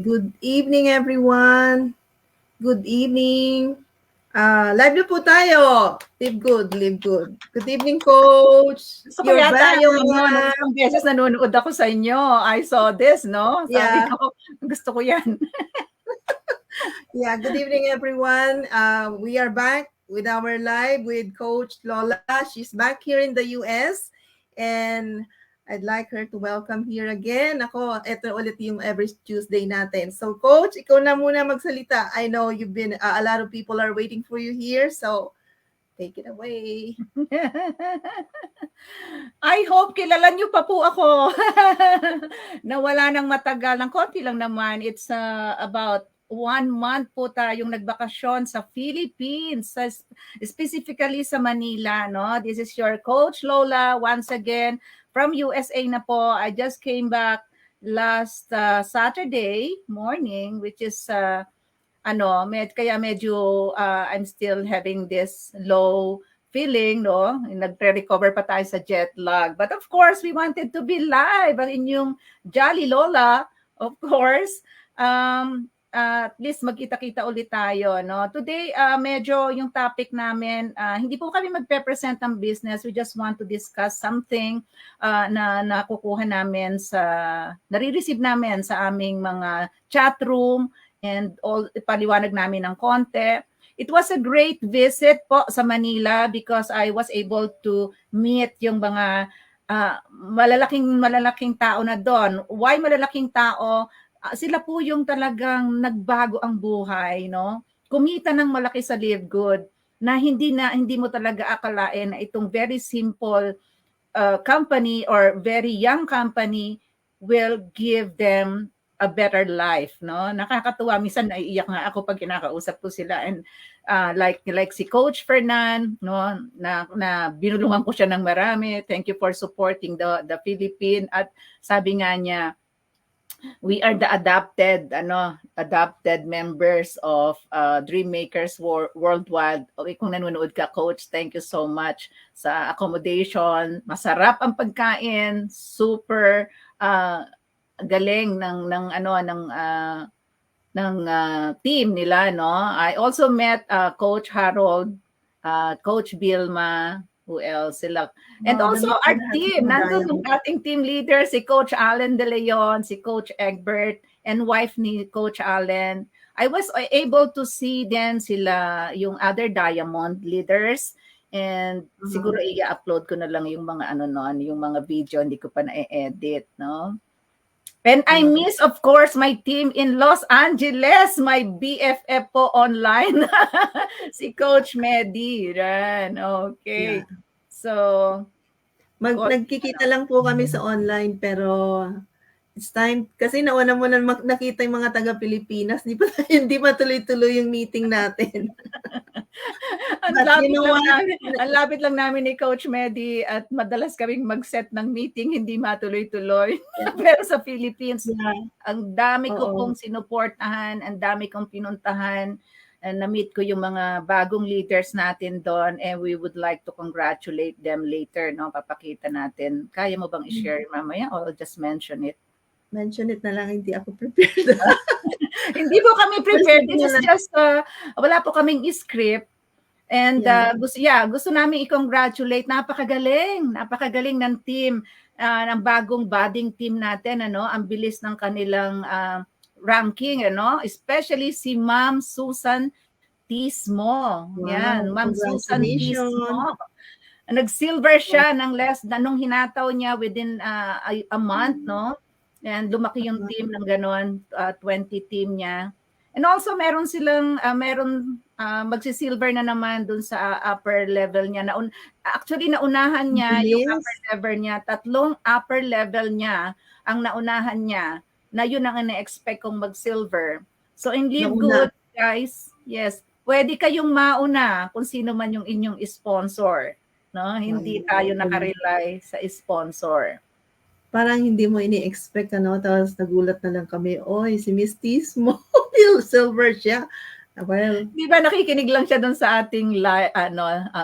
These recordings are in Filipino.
Good evening, everyone. Good evening. Live na po tayo. Live good, live good. Good evening, Coach. Gusto ko You're yata back. yung nung isang beses nanonood ako sa inyo. I saw this, no? Sabi Yeah. ko, gusto ko yan. Yeah, good evening, everyone. We are back with our live with Coach Lola. She's back here in the US. And I'd like her to welcome here again. Ako, ito ulit yung every Tuesday natin. So, Coach, ikaw na muna magsalita. I know you've been, a lot of people are waiting for you here. So, take it away. I hope kilala niyo pa po ako. Nawala ng matagal. Ng konti lang naman. It's about 1 month po tayong nagbakasyon sa Philippines, specifically sa Manila. No? This is your Coach Lola once again from USA na po. I just came back last Saturday morning, which is kaya medyo I'm still having this low feeling, no? Nagre-recover pa tayo sa jet lag. But of course, we wanted to be live. Ang inyong Jolly Lola, of course. At least magkita-kita ulit tayo, no? Today, medyo yung topic namin, hindi po kami magpe-present ng business. We just want to discuss something na nakukuha namin nare-receive namin sa aming mga chat room and paliwanag namin ng konti. It was a great visit po sa Manila because I was able to meet yung mga malalaking tao na doon. Why malalaking tao? Sila po yung talagang nagbago ang buhay, no? Kumita ng malaki sa Live Good na hindi mo talaga akalain na itong very simple company or very young company will give them a better life, no? Nakakatuwa, minsan naiiyak nga ako pag kinakausap ko sila, and like si Coach Fernan, no, na binulungan ko siya ng marami. Thank you for supporting the Philippine. At sabi nga niya, we are the adopted members of Dream Makers Worldwide. Okay, kung nanonood ka, Coach, thank you so much sa accommodation. Masarap ang pagkain, super galing ng team nila, no? I also met Coach Harold, Coach Bilma, who else sila. And also our team, nandun yung ating team leader, si Coach Allen De Leon, si Coach Egbert, and wife ni Coach Allen. I was able to see then sila, yung other Diamond leaders, and siguro i-upload ko na lang yung mga yung mga video, hindi ko pa na-edit, no? And I miss, of course, my team in Los Angeles, my BFF po online, si Coach Medi. Ran. Okay. Yeah. So, nagkikita lang po kami sa online, pero it's time, kasi nauna mo na nakita yung mga taga-Pilipinas, hindi pa tuloy-tuloy yung meeting natin. Ang lapit lang namin ni Coach Medi at madalas kaming mag-set ng meeting, hindi matuloy-tuloy. Yeah. Pero sa Philippines, ang dami ko pong sinuportahan, ang dami kong pinuntahan, and na-meet ko yung mga bagong leaders natin doon, and we would like to congratulate them later, no? Papakita natin. Kaya mo bang i-share mamaya or I'll just mention it? Mention it na lang, hindi ako prepared. Hindi po kami prepared. This is just, wala po kaming script. And gusto namin i-congratulate. Napakagaling ng team, ng bagong budding team natin. Ang bilis ng kanilang ranking. Especially si Ma'am Susan Tismo. Wow, yan, Ma'am Susan Tismo. Nag-silver siya nung hinataw niya within a month, no? And lumaki yung team ng ganon, 20 team niya. And also meron silang magsi-silver na naman dun sa upper level niya. Actually naunahan niya yung upper level niya. 3 upper level niya ang naunahan niya, na yun ang ina-expect kong mag-silver. So in Live Good, guys, yes, pwede kayong mauna kung sino man yung inyong sponsor, no? Hindi tayo nakarely sa sponsor. Parang hindi mo ini-expect, tapos nagulat na lang kami, oy, si Miss Tismo, silver siya. Well, di ba nakikinig lang siya doon sa ating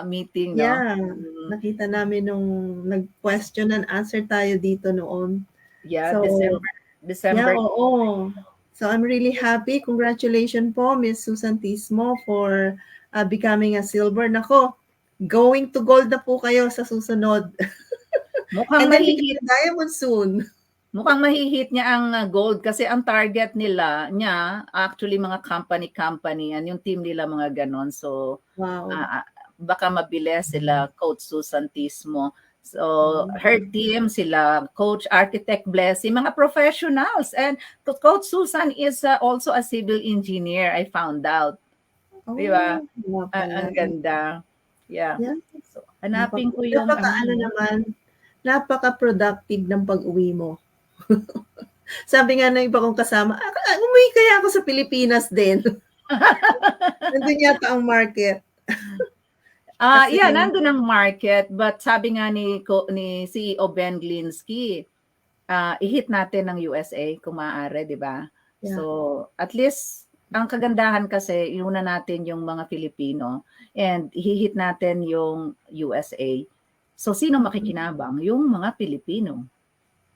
meeting, no? Yeah, nakita namin nung nag-question and answer tayo dito noon. Yeah, so, December. Yeah, oo. So I'm really happy. Congratulations po, Miss Susan Tismo, for becoming a silver. Nako, going to gold na po kayo sa susunod. Mukhang And then mahihit become diamond soon. Mukhang mahihit niya ang gold kasi ang target niya actually mga company yan yung team nila mga ganon. So Wow. baka mabilis sila Coach Susan Tismo. So her team sila Coach Architect Blessy, mga professionals, and Coach Susan is also a civil engineer, I found out. Oh, Di ba? nga pala. Ang ganda. Yeah. Yeah. So, hanapin ko yung napaka-productive ng pag-uwi mo. Sabi nga ng iba kong kasama, umuwi kaya ako sa Pilipinas din. Nandun yata ang market. Yeah, nandun ang market, but sabi nga ni CEO Ben Glinsky, i-hit natin ng USA kung maaari, di ba? Yeah. So, at least, ang kagandahan kasi, iuna natin yung mga Filipino and i-hit natin yung USA. So, sino makikinabang? Yung mga Pilipino.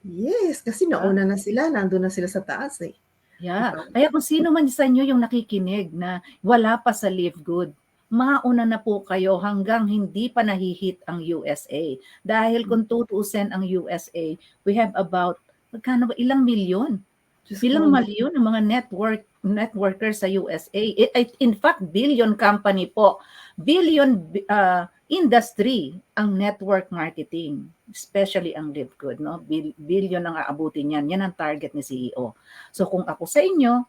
Yes, kasi nauna na sila, nandun na sila sa taas eh. Yeah, kaya kung sino man sa inyo yung nakikinig na wala pa sa Live Good, mauna na po kayo hanggang hindi pa nahihit ang USA. Dahil kung tutuusin ang USA, we have about, magkano ba, ilang milyon? Ilang milyon ng mga networkers sa USA. In fact, billion company po. Billion industry ang network marketing, especially ang Live Good, no? Billion ang aabutin yan. Yan ang target ni CEO. So kung ako sa inyo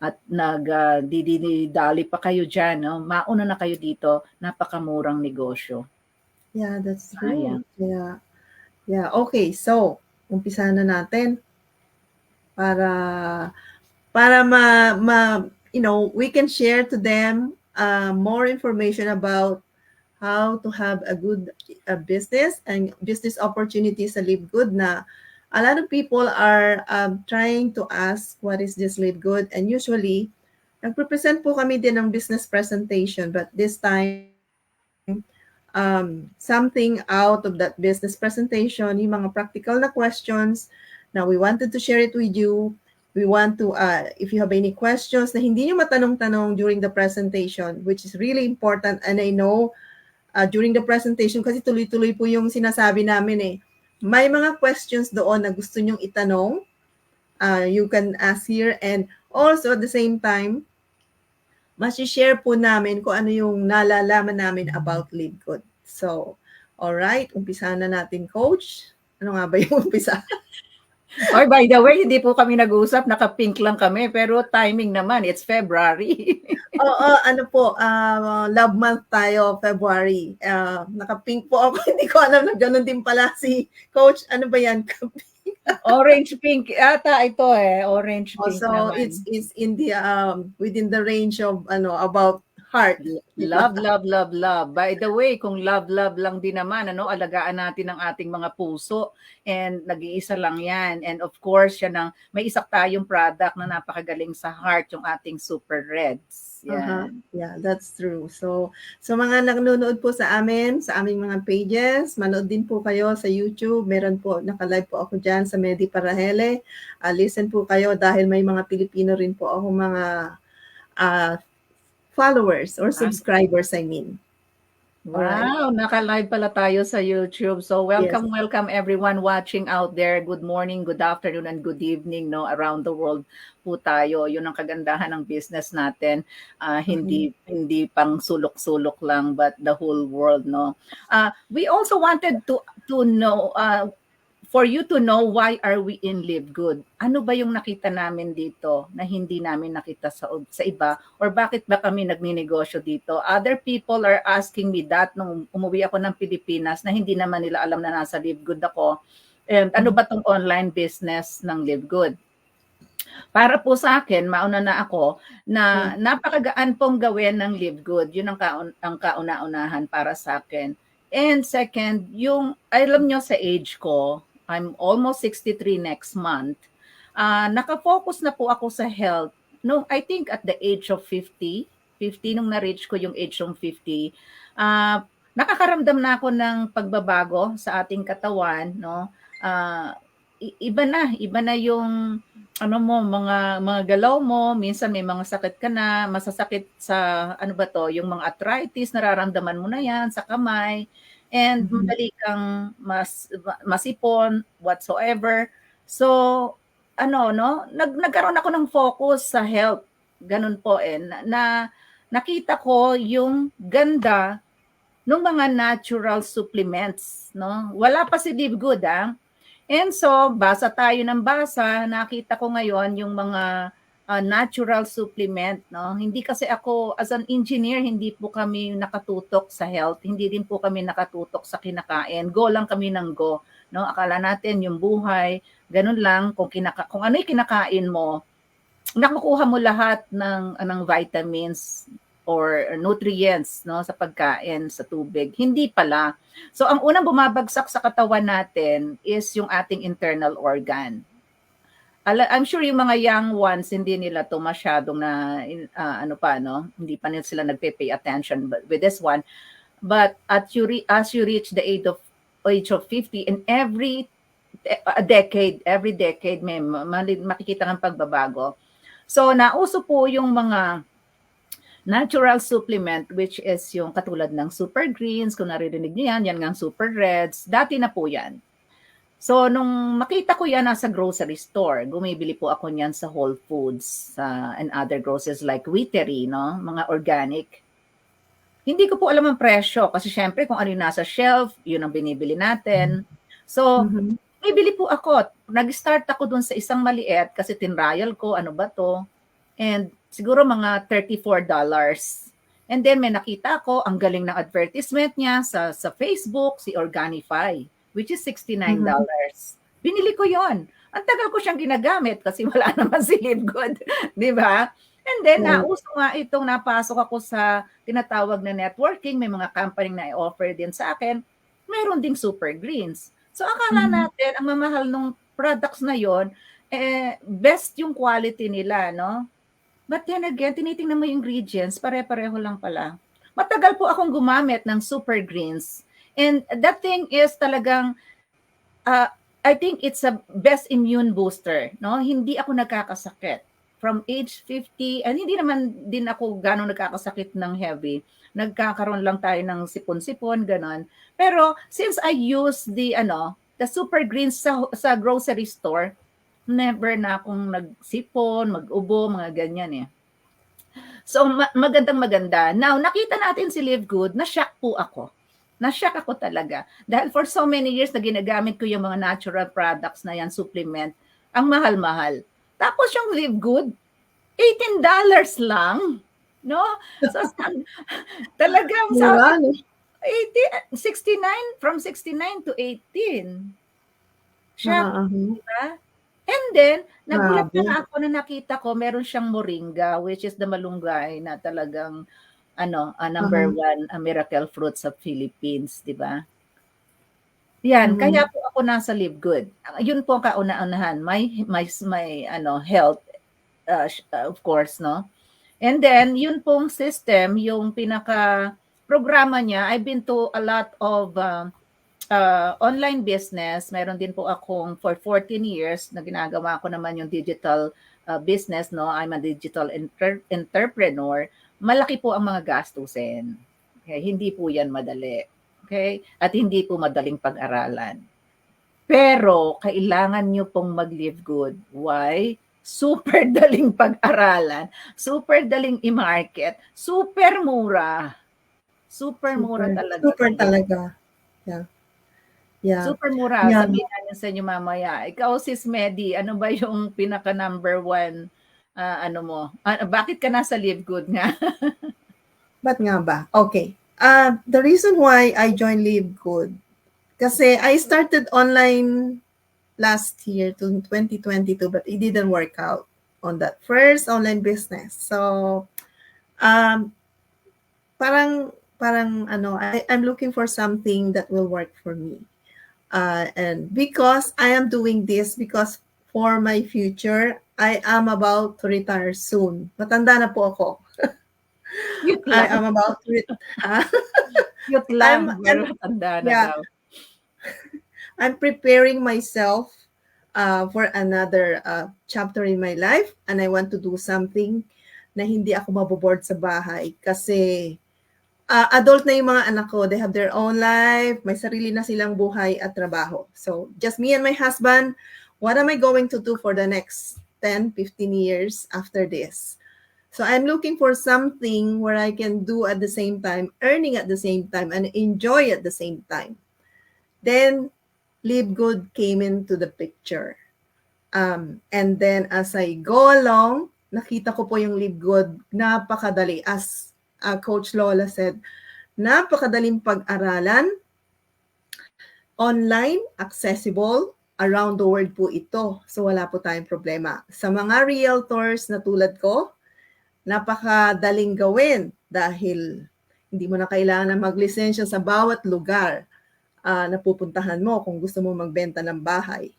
at nagdididali pa kayo dyan, no? Mauna na kayo dito, napakamurang negosyo. Yeah, that's true. Yeah. Okay, so umpisa na natin para we can share to them more information about how to have a good business and business opportunities sa Live Good na a lot of people are trying to ask what is this Live Good, and usually nagpe-present po kami din ng business presentation, but this time something out of that business presentation, yung mga practical na questions na we wanted to share it with you. We want to, if you have any questions na hindi nyo matanong-tanong during the presentation, which is really important, and I know during the presentation, kasi tuloy-tuloy po yung sinasabi namin eh. May mga questions doon na gusto nyong itanong. You can ask here, and also at the same time, share po namin kung ano yung nalalaman namin about Live Good. So, alright, umpisa na natin, Coach. Ano nga ba yung umpisa? Or by the way, hindi po kami nag-usap, naka-pink lang kami, pero timing naman, it's February. Oo, ano po, love month tayo, February. Naka-pink po ako, hindi ko alam na ganun din pala si Coach. Ano ba yan? Orange pink ata ito eh, orange pink so naman. It's in the within the range of about heart. Love. By the way, kung love lang din naman, alagaan natin ang ating mga puso, and nag-iisa lang yan. And of course, may isa tayong product na napakagaling sa heart, yung ating Super Reds. Yeah, that's true. So mga nanonood po sa amin, sa aming mga pages, manood din po kayo sa YouTube. Meron po, naka-live po ako dyan sa Medi Parahele. Listen po kayo dahil may mga Pilipino rin po ako mga followers or subscribers, I mean. Wow, naka-live pala tayo sa YouTube. So welcome everyone watching out there. Good morning, good afternoon, and good evening, around the world po tayo. Yun ang kagandahan ng business natin. Hindi pang sulok-sulok lang, but the whole world, we also wanted to know, for you to know, why are we in Live Good? Ano ba yung nakita namin dito na hindi namin nakita sa iba? Or bakit ba kami nagninegosyo dito? Other people are asking me that nung umuwi ako ng Pilipinas na hindi naman nila alam na nasa Live Good ako. And ano ba tong online business ng Live Good? Para po sa akin, mauna na ako na napakagaan pong gawin ng Live Good. Yun ang kauna-unahan para sa akin. And second, yung alam nyo sa age ko, I'm almost 63 next month. Nakafocus na po ako sa health. No, I think at the age of 50 nung na-reach ko yung age of 50, nakakaramdam na ako ng pagbabago sa ating katawan, iba na yung ano mo, mga galaw mo, minsan may mga sakit ka na, masasakit sa ano ba 'to, yung mga arthritis nararamdaman mo na 'yan sa kamay, and Mhm. madali kang masipon whatsoever. So, ano 'no, nagkaroon ako ng focus sa health, gano'n po, eh, na nakita ko yung ganda nung mga natural supplements 'no. Wala pa si Live Good, And so, basa tayo ng basa, nakita ko ngayon yung mga natural supplement, no? Hindi kasi ako, as an engineer, hindi po kami nakatutok sa health, hindi din po kami nakatutok sa kinakain. Go lang kami ng go, no? Akala natin yung buhay, ganun lang, kung ano yung kinakain mo, nakukuha mo lahat ng vitamins or nutrients, no, sa pagkain, sa tubig. Hindi pala. So ang unang bumabagsak sa katawan natin is yung ating internal organ. I'm sure yung mga young ones hindi nila to masyadong na ano pa, no, hindi pa nila sila nagpe-pay attention with this one. But as you reach the age of 50, and every decade may makikita kang pagbabago. So nauso po yung mga natural supplement, which is yung katulad ng super greens, kung naririnig niyo yan nga super reds, dati na po yan. So, nung makita ko yan nasa grocery store, gumibili po ako niyan sa Whole Foods and other groceries like Wheatery, no? Mga organic. Hindi ko po alam ang presyo kasi syempre kung ano yung nasa shelf, yun ang binibili natin. So, Mhm. bibili po ako. Nag-start ako dun sa isang maliit kasi tinrial ko, ano ba to? And siguro mga $34. And then may nakita ko, ang galing ng advertisement niya sa Facebook, si Organifi, which is Mhm. $69. Binili ko yon. Ang tagal ko siyang ginagamit kasi wala naman si Live Good, di ba? And then, Right. nauso nga itong napasok ako sa tinatawag na networking, may mga company na i-offer din sa akin, meron ding super greens. So, akala Mhm. natin, ang mamahal ng products na yon, best yung quality nila, no? But then again, tinitingnan mo yung ingredients, pare-pareho lang pala. Matagal po akong gumamit ng super greens. And that thing is talagang, uh, I think it's a best immune booster. No? Hindi ako nagkakasakit. From age 50, and hindi naman din ako gano'ng nagkakasakit ng heavy. Nagkakaroon lang tayo ng sipon-sipon, gano'n. Pero since I use the super greens sa grocery store, never na akong nagsipon, mag-ubo, mga ganyan eh. So, magandang maganda. Now, nakita natin si Live Good, na-shock po ako. Na-shock ako talaga. Dahil for so many years na ginagamit ko yung mga natural products na yan, supplement, ang mahal-mahal. Tapos yung Live Good, $18 lang. No? So, talagang sabi Mura, ko, no? 18, 69, from 69 to 18. Shock, Mhm. di ba? And then, nagulat Grabe. na ako na nakita ko meron siyang moringa, which is the malunggay na talagang number Uh-huh. one miracle fruit sa Philippines, di ba? Yan, kaya Mhm. po ako nasa Live Good. Yun po ang kauna-unahan, may health, of course, no? And then, yun pong system, yung pinaka-programa niya, I've been to a lot of online business. Meron din po akong for 14 years na ginagawa ko naman yung digital business, no? I'm a digital entrepreneur. Malaki po ang mga gastusin. Okay? Hindi po yan madali. Okay? At hindi po madaling pag-aralan. Pero kailangan nyo pong mag-live good. Why? Super daling pag-aralan, super daling i-market, super mura. Super mura Super, talaga super sa Live. talaga. Yeah. Yeah. Super mura. Yeah. Sabihin natin sa inyo mamaya. Ikaw, Sis Medi, ano ba yung pinaka number one, ano mo? Bakit ka nasa Live Good nga? Ba't nga ba? Okay. The reason why I joined Live Good, kasi I started online last year to 2022, but it didn't work out on that first online business. So, um, parang I'm looking for something that will work for me. And because I am doing this because for my future, I am about to retire soon. Matanda na po ako. Cute I lang. am about to retire. Cute lang. Pero matanda na Yeah, daw. I'm preparing myself for another chapter in my life, and I want to do something na hindi ako maboboard sa bahay kasi adult na yung mga anak ko. They have their own life. May sarili na silang buhay at trabaho. So just me and my husband, what am I going to do for the next 10, 15 years after this? So I'm looking for something where I can do at the same time, earning at the same time, and enjoy at the same time. Then Live Good came into the picture. And then as I go along, nakita ko po yung Live Good, napakadali. As Coach Lola said, napakadaling pag-aralan, online, accessible, around the world po ito. So wala po tayong problema. Sa mga realtors na tulad ko, napakadaling gawin dahil hindi mo na kailangan maglisensya sa bawat lugar na pupuntahan mo kung gusto mo magbenta ng bahay.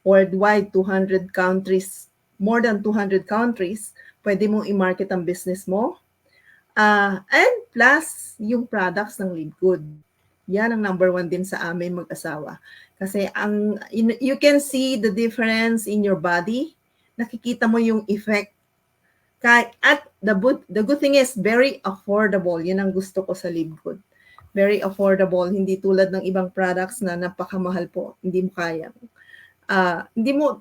Worldwide, 200 countries, more than 200 countries, pwede mong i-market ang business mo. And plus, yung products ng Live Good. Yan ang number one din sa amin mag-asawa. Kasi you can see the difference in your body. Nakikita mo yung effect. At the good thing is, very affordable. Yan ang gusto ko sa Live Good. Very affordable. Hindi tulad ng ibang products na napakamahal po. Hindi mo kaya. Hindi mo,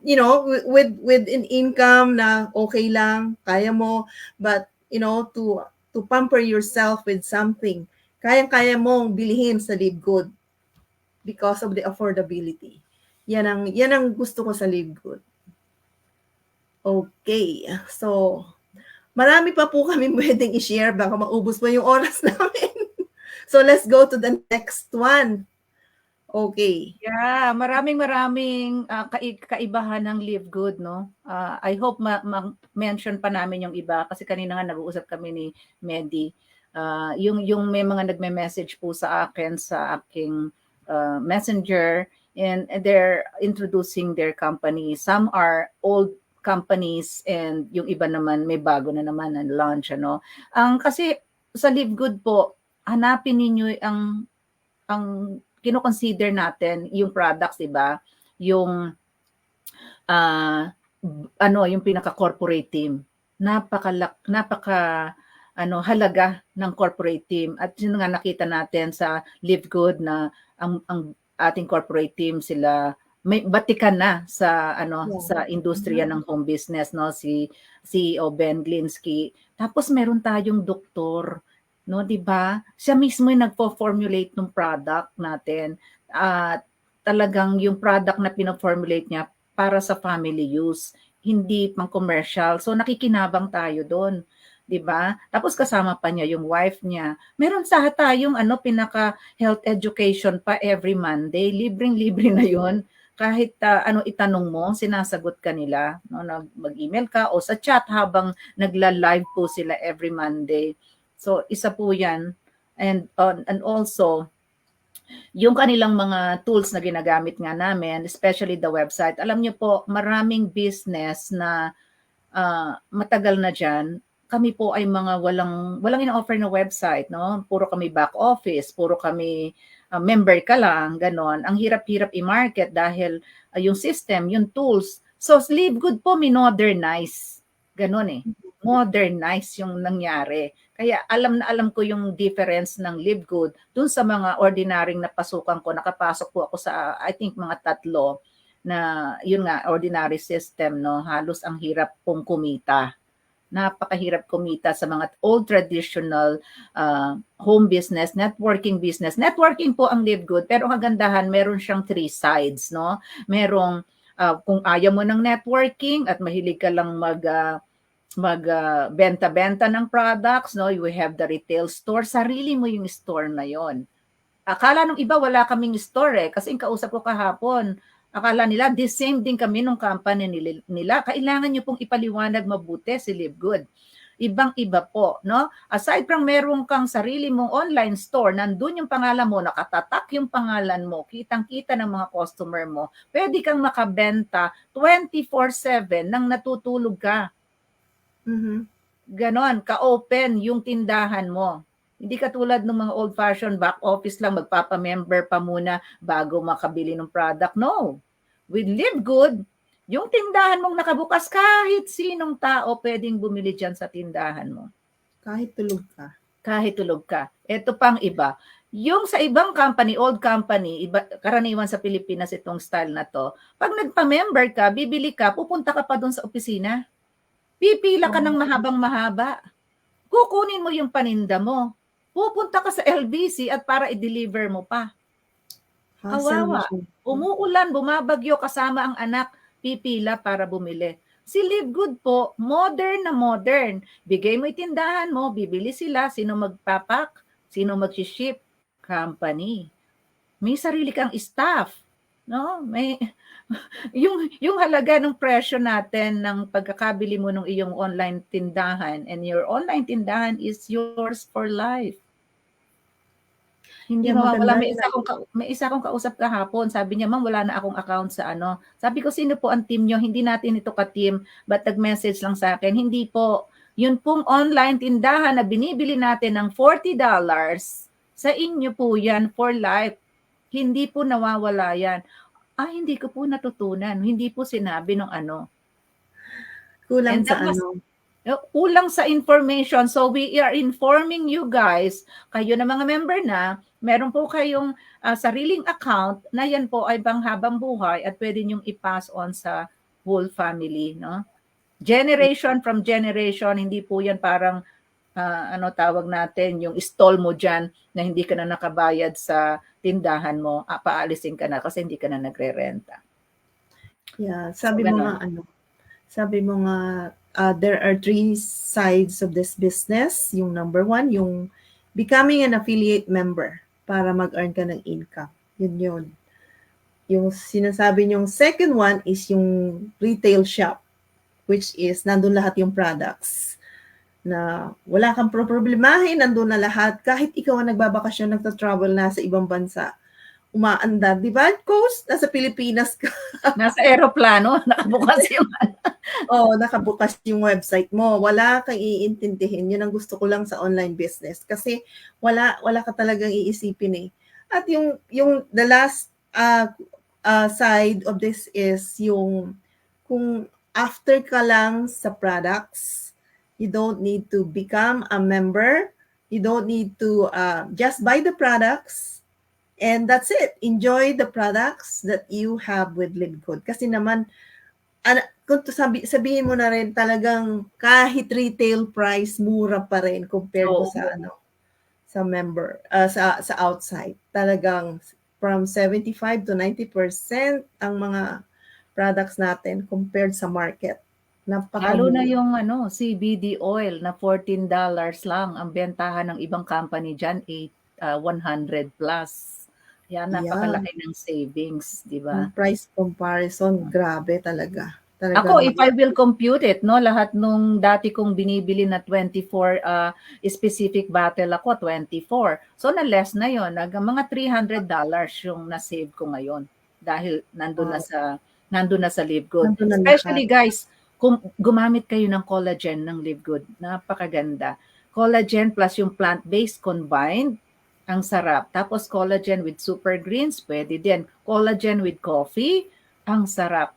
with an income na okay lang, kaya mo, but, to pamper yourself with something, kayang-kaya mong bilihin sa Live Good because of the affordability. Yan ang gusto ko sa Live Good. Okay. So, marami pa po kami pwedeng i-share. Baka maubos pa yung oras namin. So, let's go to the next one. Okay. Yeah, maraming kaibahan ng Live Good, no? I hope mention pa namin yung iba kasi kanina nga nag-uusap kami ni Medi. Yung may mga nagme-message po sa akin sa aking messenger, and they're introducing their company. Some are old companies and yung iba naman may bago na naman na launch, ano. Kasi sa Live Good po, hanapin ninyo ang kino-consider natin yung products, 'di ba? Yung yung pinaka-corporate team. Halaga ng corporate team. At yun nga nakita natin sa Live Good na ang ating corporate team sila may batikan na sa sa industriya ng home business, no, si CEO Ben Glinsky. Tapos meron tayong doktor, no, 'di ba? Siya mismo yung nagpo-formulate ng product natin. Talagang yung product na pino-formulate niya para sa family use, hindi pang commercial. So nakikinabang tayo doon, 'di ba? Tapos kasama pa niya yung wife niya. Meron tayong pinaka health education pa every Monday. Libreng-libre na 'yon. Kahit itanong mo, sinasagot ka nila, no, mag-email ka o sa chat habang nagla-live po sila every Monday. So isa po 'yan. And also yung kanilang mga tools na ginagamit nga namin, especially the website. Alam niyo po, maraming business na matagal na diyan, kami po ay mga walang ina-offer na website, no? Puro kami back office, puro kami member ka lang, ganon. Ang hirap-hirap i-market dahil yung system, yung tools. So Live Good po modernize. Ganon eh. Modernize yung nangyari. Kaya alam ko yung difference ng Live Good dun sa mga ordinaryong napasukan ko. Nakapasok po ako sa I think mga 3 na yun nga ordinary system, no. Halos ang hirap pong kumita. Napakahirap kumita sa mga old traditional home business, networking business. Networking po ang Live Good, pero kagandahan meron siyang 3 sides, no. Merong kung ayaw mo ng networking at mahilig ka lang magbenta-benta ng products, no, you have the retail store, sarili mo yung store na yon. Akala nung iba wala kaming store kasi yung kausap ko kahapon, akala nila the same din kami nung company nila. Kailangan nyo pong ipaliwanag mabuti si Live Good. Ibang-iba po, no? Aside from meron kang sarili mong online store, nandun yung pangalan mo, nakatatak yung pangalan mo, kitang-kita ng mga customer mo, pwede kang makabenta 24/7 nang natutulog ka. Ganon, ka-open yung tindahan mo. Hindi katulad ng mga old-fashioned back office lang, magpapa-member pa muna bago makabili ng product. No. With Live Good, yung tindahan mong nakabukas, kahit sinong tao pwedeng bumili dyan sa tindahan mo. Kahit tulog ka. Kahit tulog ka. Ito pang iba. Yung sa ibang company, old company, karaniwan sa Pilipinas itong style na to, pag nagpa-member ka, bibili ka, pupunta ka pa doon sa opisina. Pipila ka ng mahabang mahaba. Kukunin mo yung paninda mo. Pupunta ka sa LBC at para i-deliver mo pa. Kawawa. Umuulan, bumabagyo, kasama ang anak, pipila para bumili. Si Live Good po, modern na modern. Bigay mo itindahan mo, bibili sila, sino magpapak, sino mag-ship, company. May sarili kang staff, no? May yung halaga ng presyo natin ng pagkakabili mo ng iyong online tindahan, and your online tindahan is yours for life. Hindi mawawala. May isa akong kausap kahapon. Sabi niya, ma'am, wala na akong account sa ano. Sabi ko, sino po ang team nyo? Hindi natin ito ka-team, but nag-message lang sa akin. Hindi po. Yun pong online tindahan na binibili natin ng $40, sa inyo po yan for life. Hindi po nawawala yan. Hindi ko po natutunan. Hindi po sinabi ng ano. Kulang sa ano. Kulang sa information. So we are informing you guys, kayo na mga member na, meron po kayong sariling account na yan po ay panghabang buhay at pwede nyong i-pass on sa whole family, no? Generation from generation, hindi po yan parang ano tawag natin, yung stall mo dyan na hindi ka na nakabayad sa tindahan mo, paalisin ka na kasi hindi ka na nagre-renta. Yeah, sabi mo nga there are 3 sides of this business. Yung number 1, yung becoming an affiliate member para mag-earn ka ng income. Yun. Yung sinasabi niyong second one is yung retail shop, which is nandun lahat yung products na wala kang problemahin, nandun na lahat. Kahit ikaw ang nagbabakasyon, nagta-travel na sa ibang bansa, umaandar, di ba? Coast, nasa Pilipinas ka. Nasa aeroplano, nakabukas yung nakabukas yung website mo. Wala kang iintindihin. Yun ang gusto ko lang sa online business. Kasi wala ka talagang iisipin eh. At yung the last side of this is yung kung after ka lang sa products, you don't need to become a member. You don't need to just buy the products. And that's it. Enjoy the products that you have with Live Good. Kasi naman, kung sabihin mo na rin talagang kahit retail price, mura pa rin compared mo sa sa member, sa outside. Talagang from 75 to 90% ang mga products natin compared sa market. Lalo na yung CBD oil na $14 lang ang bentahan ng ibang company dyan, 100 plus. Yan, napakalaki ng savings, di ba? Price comparison, grabe talaga. Ako, if I will compute it, no, lahat nung dati kong binibili na 24 specific bottle ako, 24. So, na-less na yon, mga $300 yung na-save ko ngayon dahil nandun na sa Live Good. Especially guys, kung gumamit kayo ng collagen ng Live Good, napakaganda. Collagen plus yung plant-based combined, ang sarap. Tapos collagen with super greens, pwede din. Collagen with coffee, ang sarap.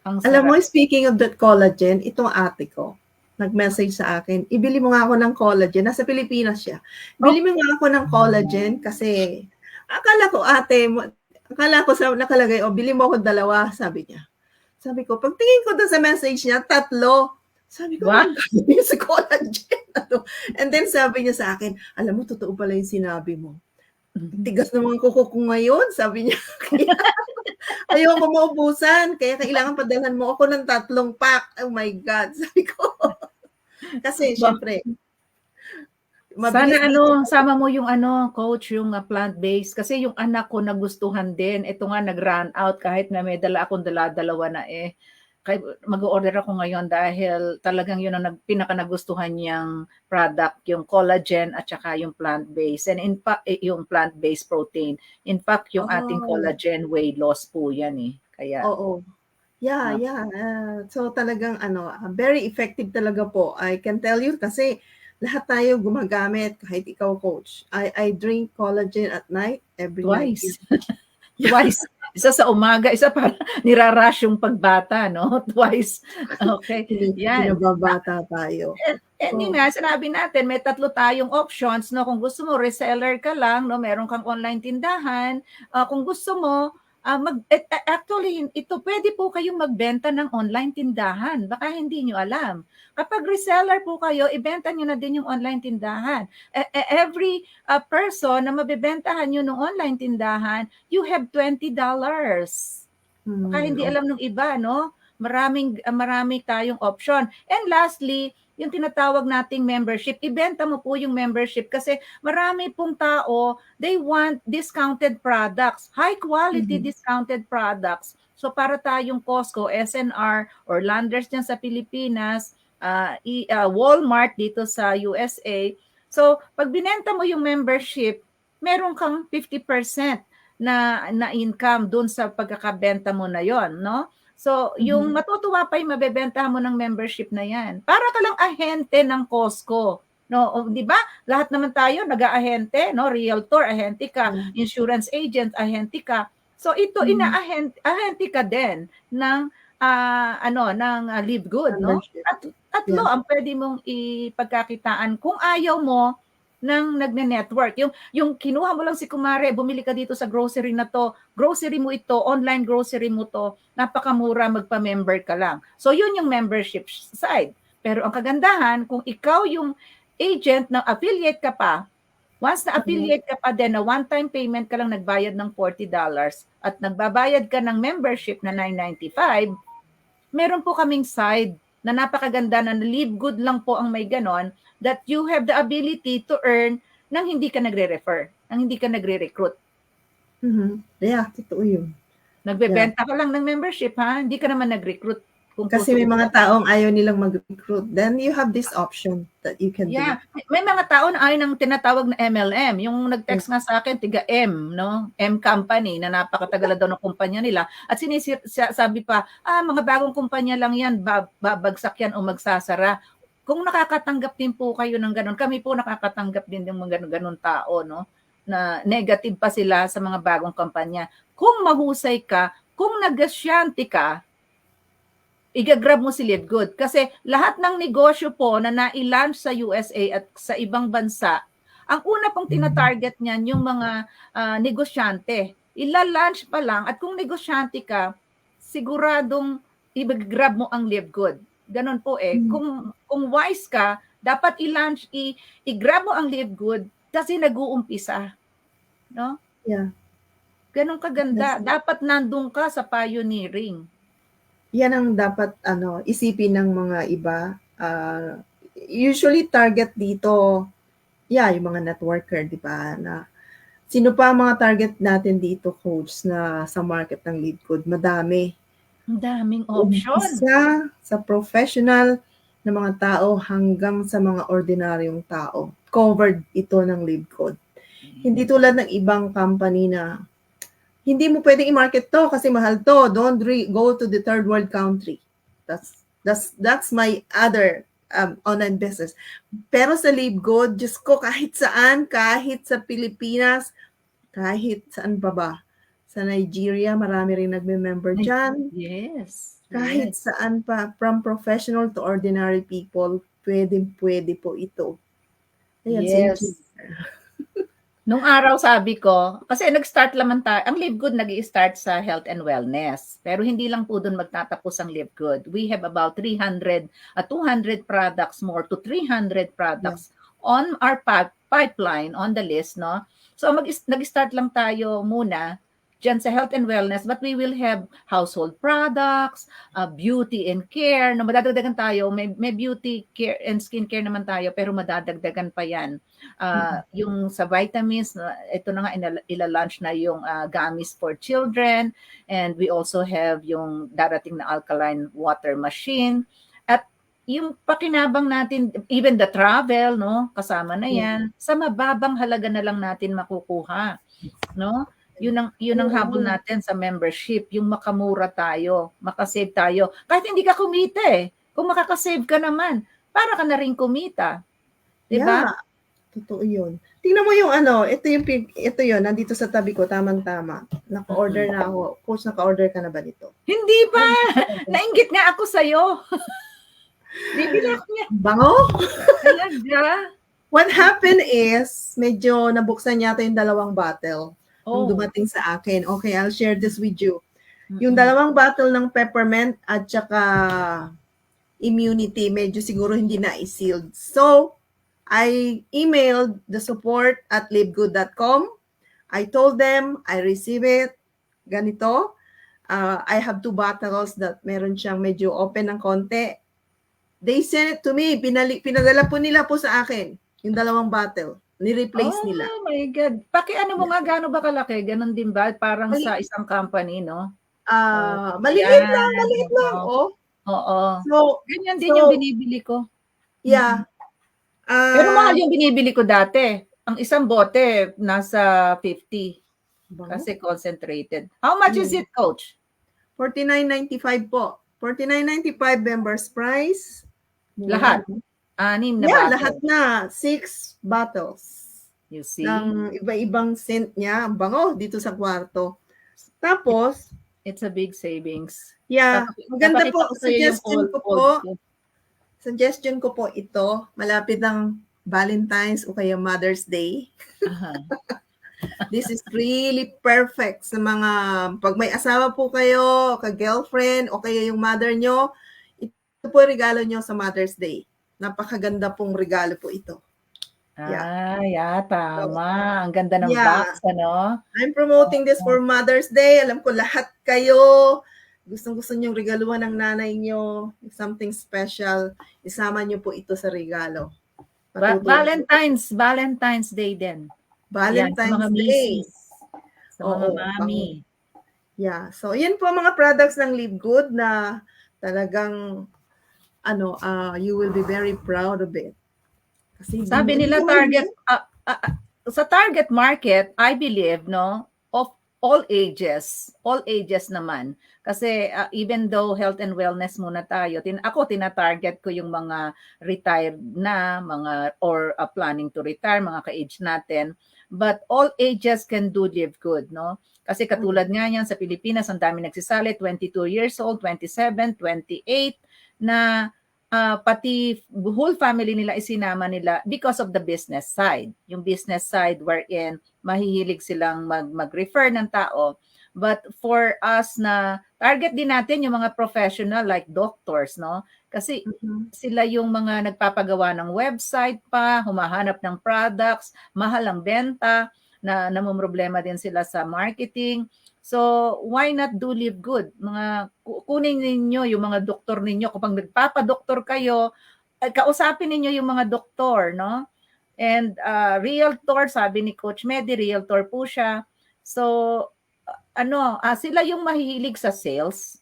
Alam mo, speaking of that collagen, itong ate ko, nag-message sa akin, ibili mo nga ako ng collagen. Nasa Pilipinas siya. Bili mo nga ako ng collagen kasi akala ko nakalagay, bili mo ako 2, sabi niya. Sabi ko, pagtingin ko doon sa message niya, 3. Sabi ko, what? Sa collagen. And then sabi niya sa akin, alam mo, totoo pala yung sinabi mo. Tigas naman kuko ko ngayon, sabi niya. Ayoko maubusan, kaya kailangan padalhan mo ako ng 3 pack. Oh my God, sabi ko. Kasi syempre, sana sama mo yung coach, yung plant-based. Kasi yung anak ko nagustuhan din. Ito nga nag-run out kahit na may dala akong dalawa na mag-order ako ngayon dahil talagang yun ang pinaka-nagustuhan niyang product, yung collagen at saka yung plant-based. And in fact, yung plant-based protein. In fact, yung ating collagen weight loss po yan eh. Kaya, Yeah. So talagang very effective talaga po. I can tell you kasi lahat tayo gumagamit, kahit ikaw coach. I drink collagen at night every night. Twice. Isa sa umaga, isa para nirarush yung pagbata, no? Twice. Okay. Yan. Pinababata tayo. And yun nga, sinabi natin, may 3 tayong options, no? Kung gusto mo, reseller ka lang, no? Meron kang online tindahan. Kung gusto mo, actually, ito, pwede po kayong magbenta ng online tindahan. Baka hindi nyo alam. Kapag reseller po kayo, ibenta nyo na din yung online tindahan. Every person na mabibentahan nyo ng online tindahan, you have $20. Baka hindi alam ng iba, no? Marami tayong option. And lastly, yung tinatawag nating membership, ibenta mo po yung membership kasi marami pong tao, they want discounted products, high quality discounted products. So para tayong Costco, SNR, or Landers dyan sa Pilipinas, Walmart dito sa USA. So pag binenta mo yung membership, meron kang 50% na income dun sa pagkakabenta mo na yon, no? So, yung matutuwa pa yung mabebentahan mo ng membership na yan. Para ka lang ahente ng Costco. No, 'di ba? Lahat naman tayo nag-aahente, no? Realtor, ahente ka, insurance agent, ahente ka. So ito ahente ka din ng ng Live Good, no? At tatlo ang pwede mong ipagkakitaan kung ayaw mo ng nagne-network. Yung kinuha mo lang si kumare, bumili ka dito sa grocery na to, grocery mo ito, online grocery mo to, napakamura, magpa-member ka lang. So yun yung membership side. Pero ang kagandahan, kung ikaw yung agent na affiliate ka pa, once na affiliate ka pa din, na one-time payment ka lang nagbayad ng $40 at nagbabayad ka ng membership na $9.95, meron po kaming side na napakaganda na Live Good lang po ang may ganon, that you have the ability to earn nang hindi ka nagre-refer, nang hindi ka nagre-recruit. Yeah, totoo yun. Nagbebenta ka lang ng membership, ha? Hindi ka naman nag-recruit. Kasi may mga taong ayaw nilang mag-recruit. Then you have this option that you can do. May mga tao na ayaw ng tinatawag na MLM. Yung nag-text nga sa akin, tiga M, no? M Company, na napakatagal daw ng kumpanya nila. At sabi pa, mga bagong kumpanya lang yan, babagsak yan o magsasara. Kung nakakatanggap din po kayo ng ganun, kami po nakakatanggap din ng mga ganun tao, no? Na negative pa sila sa mga bagong kampanya. Kung mahusay ka, kung nagasyante ka, i-grab mo si Live Good. Kasi lahat ng negosyo po na na-launch sa USA at sa ibang bansa, ang una pong tina-target niyan yung mga negosyante. Ila-launch pa lang at kung negosyante ka, siguradong i-grab mo ang Live Good. Ganon po eh. Kung wise ka, dapat i-launch, i-grab mo ang Live Good kasi nag-uumpisa. No? Yeah. Ganon kaganda. Dapat nandun ka sa pioneering. Yan ang dapat isipin ng mga iba. Usually target dito, yung mga networker, di ba? Na sino pa ang mga target natin dito, coach, na sa market ng Live Good? Madami. Ang daming option. Isa sa professional na mga tao hanggang sa mga ordinaryong tao. Covered ito ng Live Good. Hindi tulad ng ibang company na hindi mo pwedeng i-market to kasi mahal to. Don't go to the third world country. That's my other online business. Pero sa Live Good, Diyos ko, kahit saan, kahit sa Pilipinas, kahit saan pa ba. Sa Nigeria, marami rin nagme-member dyan. Yes. Kahit saan pa, from professional to ordinary people, pwede po ito. Ayan, yes. Nung araw sabi ko, kasi nag-start naman tayo, ang Live Good nag-i-start sa health and wellness. Pero hindi lang po doon magtatapos ang Live Good. We have about 200 products, more to 300 products on our pipeline, on the list, no? So nag-start lang tayo muna dyan sa health and wellness, but we will have household products, beauty and care, na madadagdagan tayo. May beauty care and skincare naman tayo, pero madadagdagan pa yan. Yung sa vitamins, ito na nga, ila-launch na yung gummies for children, and we also have yung darating na alkaline water machine. At yung pakinabang natin, even the travel, no, kasama na yan, sa mababang halaga na lang natin makukuha, no? Yun ang habol natin sa membership, yung makamura tayo, makasave tayo. Kahit hindi ka kumita eh. Kung makakasave ka naman, para ka na rin kumita. 'Di ba? Yeah, Totoo yun. Tingnan mo yung ito yun, nandito sa tabi ko, tamang-tama. Naka-order na ako. Coach, naka-order ka na ba nito? Hindi pa! Nainggit nga ako sa'yo. Bibili ako niya. Bango? Talaga? What happened is, medyo nabuksan yata yung dalawang bottle nung Oh. dumating sa akin. Okay, I'll share this with you. Yung Mm-mm. dalawang bottle ng peppermint at saka immunity, medyo siguro hindi na i-sealed. So, I emailed the support at livegood.com. I told them, I receive it, ganito. I have 2 bottles that meron siyang medyo open ng konti. They sent it to me. Pinadala po nila po sa akin yung dalawang bottle. Ni-replace nila. Oh my God. Pakiano mo nga, gaano ba kalaki? Ganon din ba? Parang sa isang company, no? Maliit Yan. lang, maliit lang. Oh. Oo. So, Ganyan din yung binibili ko. yeah. Pero mahal yung binibili ko dati. Ang isang bote, nasa 50. Kasi concentrated. How much is it, Coach? $49.95 po. $49.95 members price. Lahat? 6 na Yeah, bottle. lahat na. 6 bottles. You see? Ng iba-ibang scent niya. Ang bango dito sa kwarto. Tapos, it's a big savings. Yeah, maganda po. Suggestion Suggestion ko po ito. Malapit ang Valentine's o kaya Mother's Day. This is really perfect sa mga pag may asawa po kayo, ka-girlfriend o kaya yung mother nyo. Ito po regalo nyo sa Mother's Day. Napakaganda pong regalo po ito. Tama. Ang ganda ng box, ano? I'm promoting this for Mother's Day. Alam ko lahat kayo gustong-gusto niyong regaluhan ng nanay niyo, something special, isama niyo po ito sa regalo. Valentine's Day din. Valentine's Day. Sa mga mami. Yeah. So, yan po mga products ng Live Good na talagang you will be very proud of it. Kasi sabi nila target sa target market, I believe, no, of all ages naman. Kasi even though health and wellness muna tayo, ako tina-target ko yung mga retired na, mga or planning to retire, mga ka-age natin. But all ages can do Live Good, no? Kasi katulad nga yan sa Pilipinas, ang dami nagsisali, 22 years old, 27, 28, na pati whole family nila isinama nila because of the business side. Yung business side wherein mahihilig silang mag-refer ng tao. But for us na target din natin yung mga professional like doctors, no? Kasi sila yung mga nagpapagawa ng website pa, humahanap ng products, mahal ang benta, na namumroblema din sila sa marketing. So, why not do Live Good? Kunin ninyo yung mga doktor ninyo. Kapag nagpapadoktor kayo, kausapin ninyo yung mga doktor, no? And realtor, sabi ni Coach Medi, realtor po siya. So, sila yung mahihilig sa sales.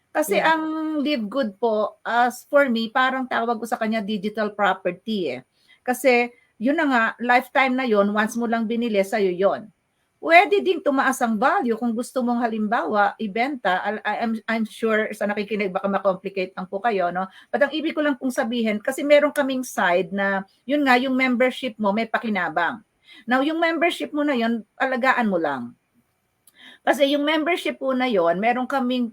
Kasi ang Live Good po, as for me, parang tawag ko sa kanya digital property eh. Kasi, yun na nga, lifetime na yun, once mo lang binili, sa'yo yun. Pwede din tumaas ang value kung gusto mong halimbawa ibenta. I'm sure sa nakikinig baka ma-complicate lang po kayo, no? But ang ibig ko lang pong sabihin, kasi meron kaming side na yun nga, yung membership mo may pakinabang. Now, yung membership mo na yun, alagaan mo lang. Kasi yung membership po na yon, meron kaming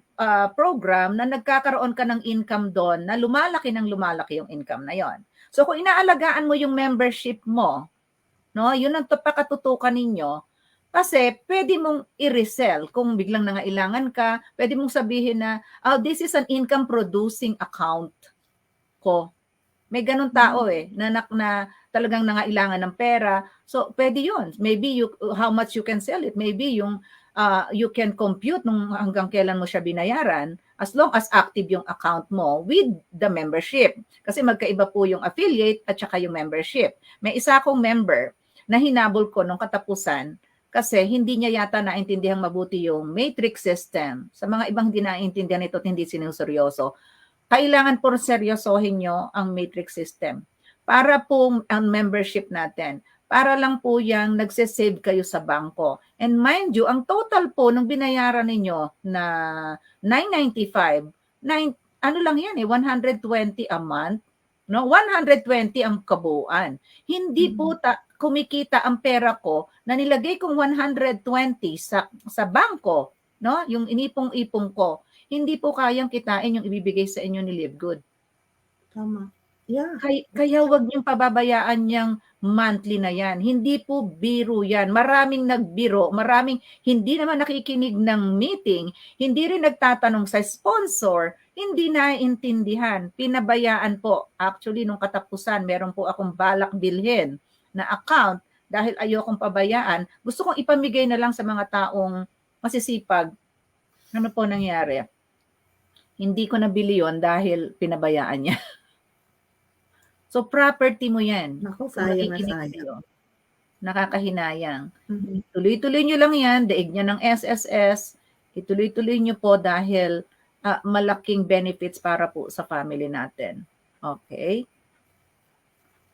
program na nagkakaroon ka ng income doon na lumalaki yung income na yon. So kung inaalagaan mo yung membership mo, no, yun ang pakatutukan ninyo. Kasi pwede mong i-resell kung biglang nangailangan ka, pwede mong sabihin na, this is an income producing account ko. May ganun tao na talagang nangailangan ng pera. So pwede yun. Maybe how much you can sell it. Maybe yung you can compute nung hanggang kailan mo siya binayaran as long as active yung account mo with the membership. Kasi magkaiba po yung affiliate at saka yung membership. May isa akong member na hinabol ko nung katapusan kasi hindi niya yata naintindihan mabuti yung matrix system. Sa mga ibang hindi naintindihan ito at hindi sinuseryoso, kailangan po seryosohin nyo ang matrix system. Para po ang membership natin, para lang po yung nagsisave kayo sa bangko. And mind you, ang total po nung binayaran ninyo na $995, ano lang yan 120 a month. No, 120 ang kabuuan. Hindi po kumikita ang pera ko na nilagay kong 120 sa bangko, no? Yung inipong-ipong ko. Hindi po kayang kitain yung ibibigay sa inyo ni Live Good. Tama. Yeah. Kaya wag niyong pababayaan yang monthly na yan. Hindi po biro yan. Maraming nagbiro, maraming hindi naman nakikinig ng meeting, hindi rin nagtatanong sa sponsor, hindi naiintindihan. Pinabayaan po. Actually, nung katapusan, meron po akong balak bilhin na account dahil ayokong pabayaan. Gusto kong ipamigay na lang sa mga taong masisipag. Ano po nangyari? Hindi ko nabili yon dahil pinabayaan niya. So, property mo yan. Naku, Kung sayang na nakikinig sayang. kayo. Nakakahinayang. Mhm. Tuloy-tuloy nyo lang yan, daig nyo ng SSS, ituloy-tuloy nyo po dahil malaking benefits para po sa family natin. Okay?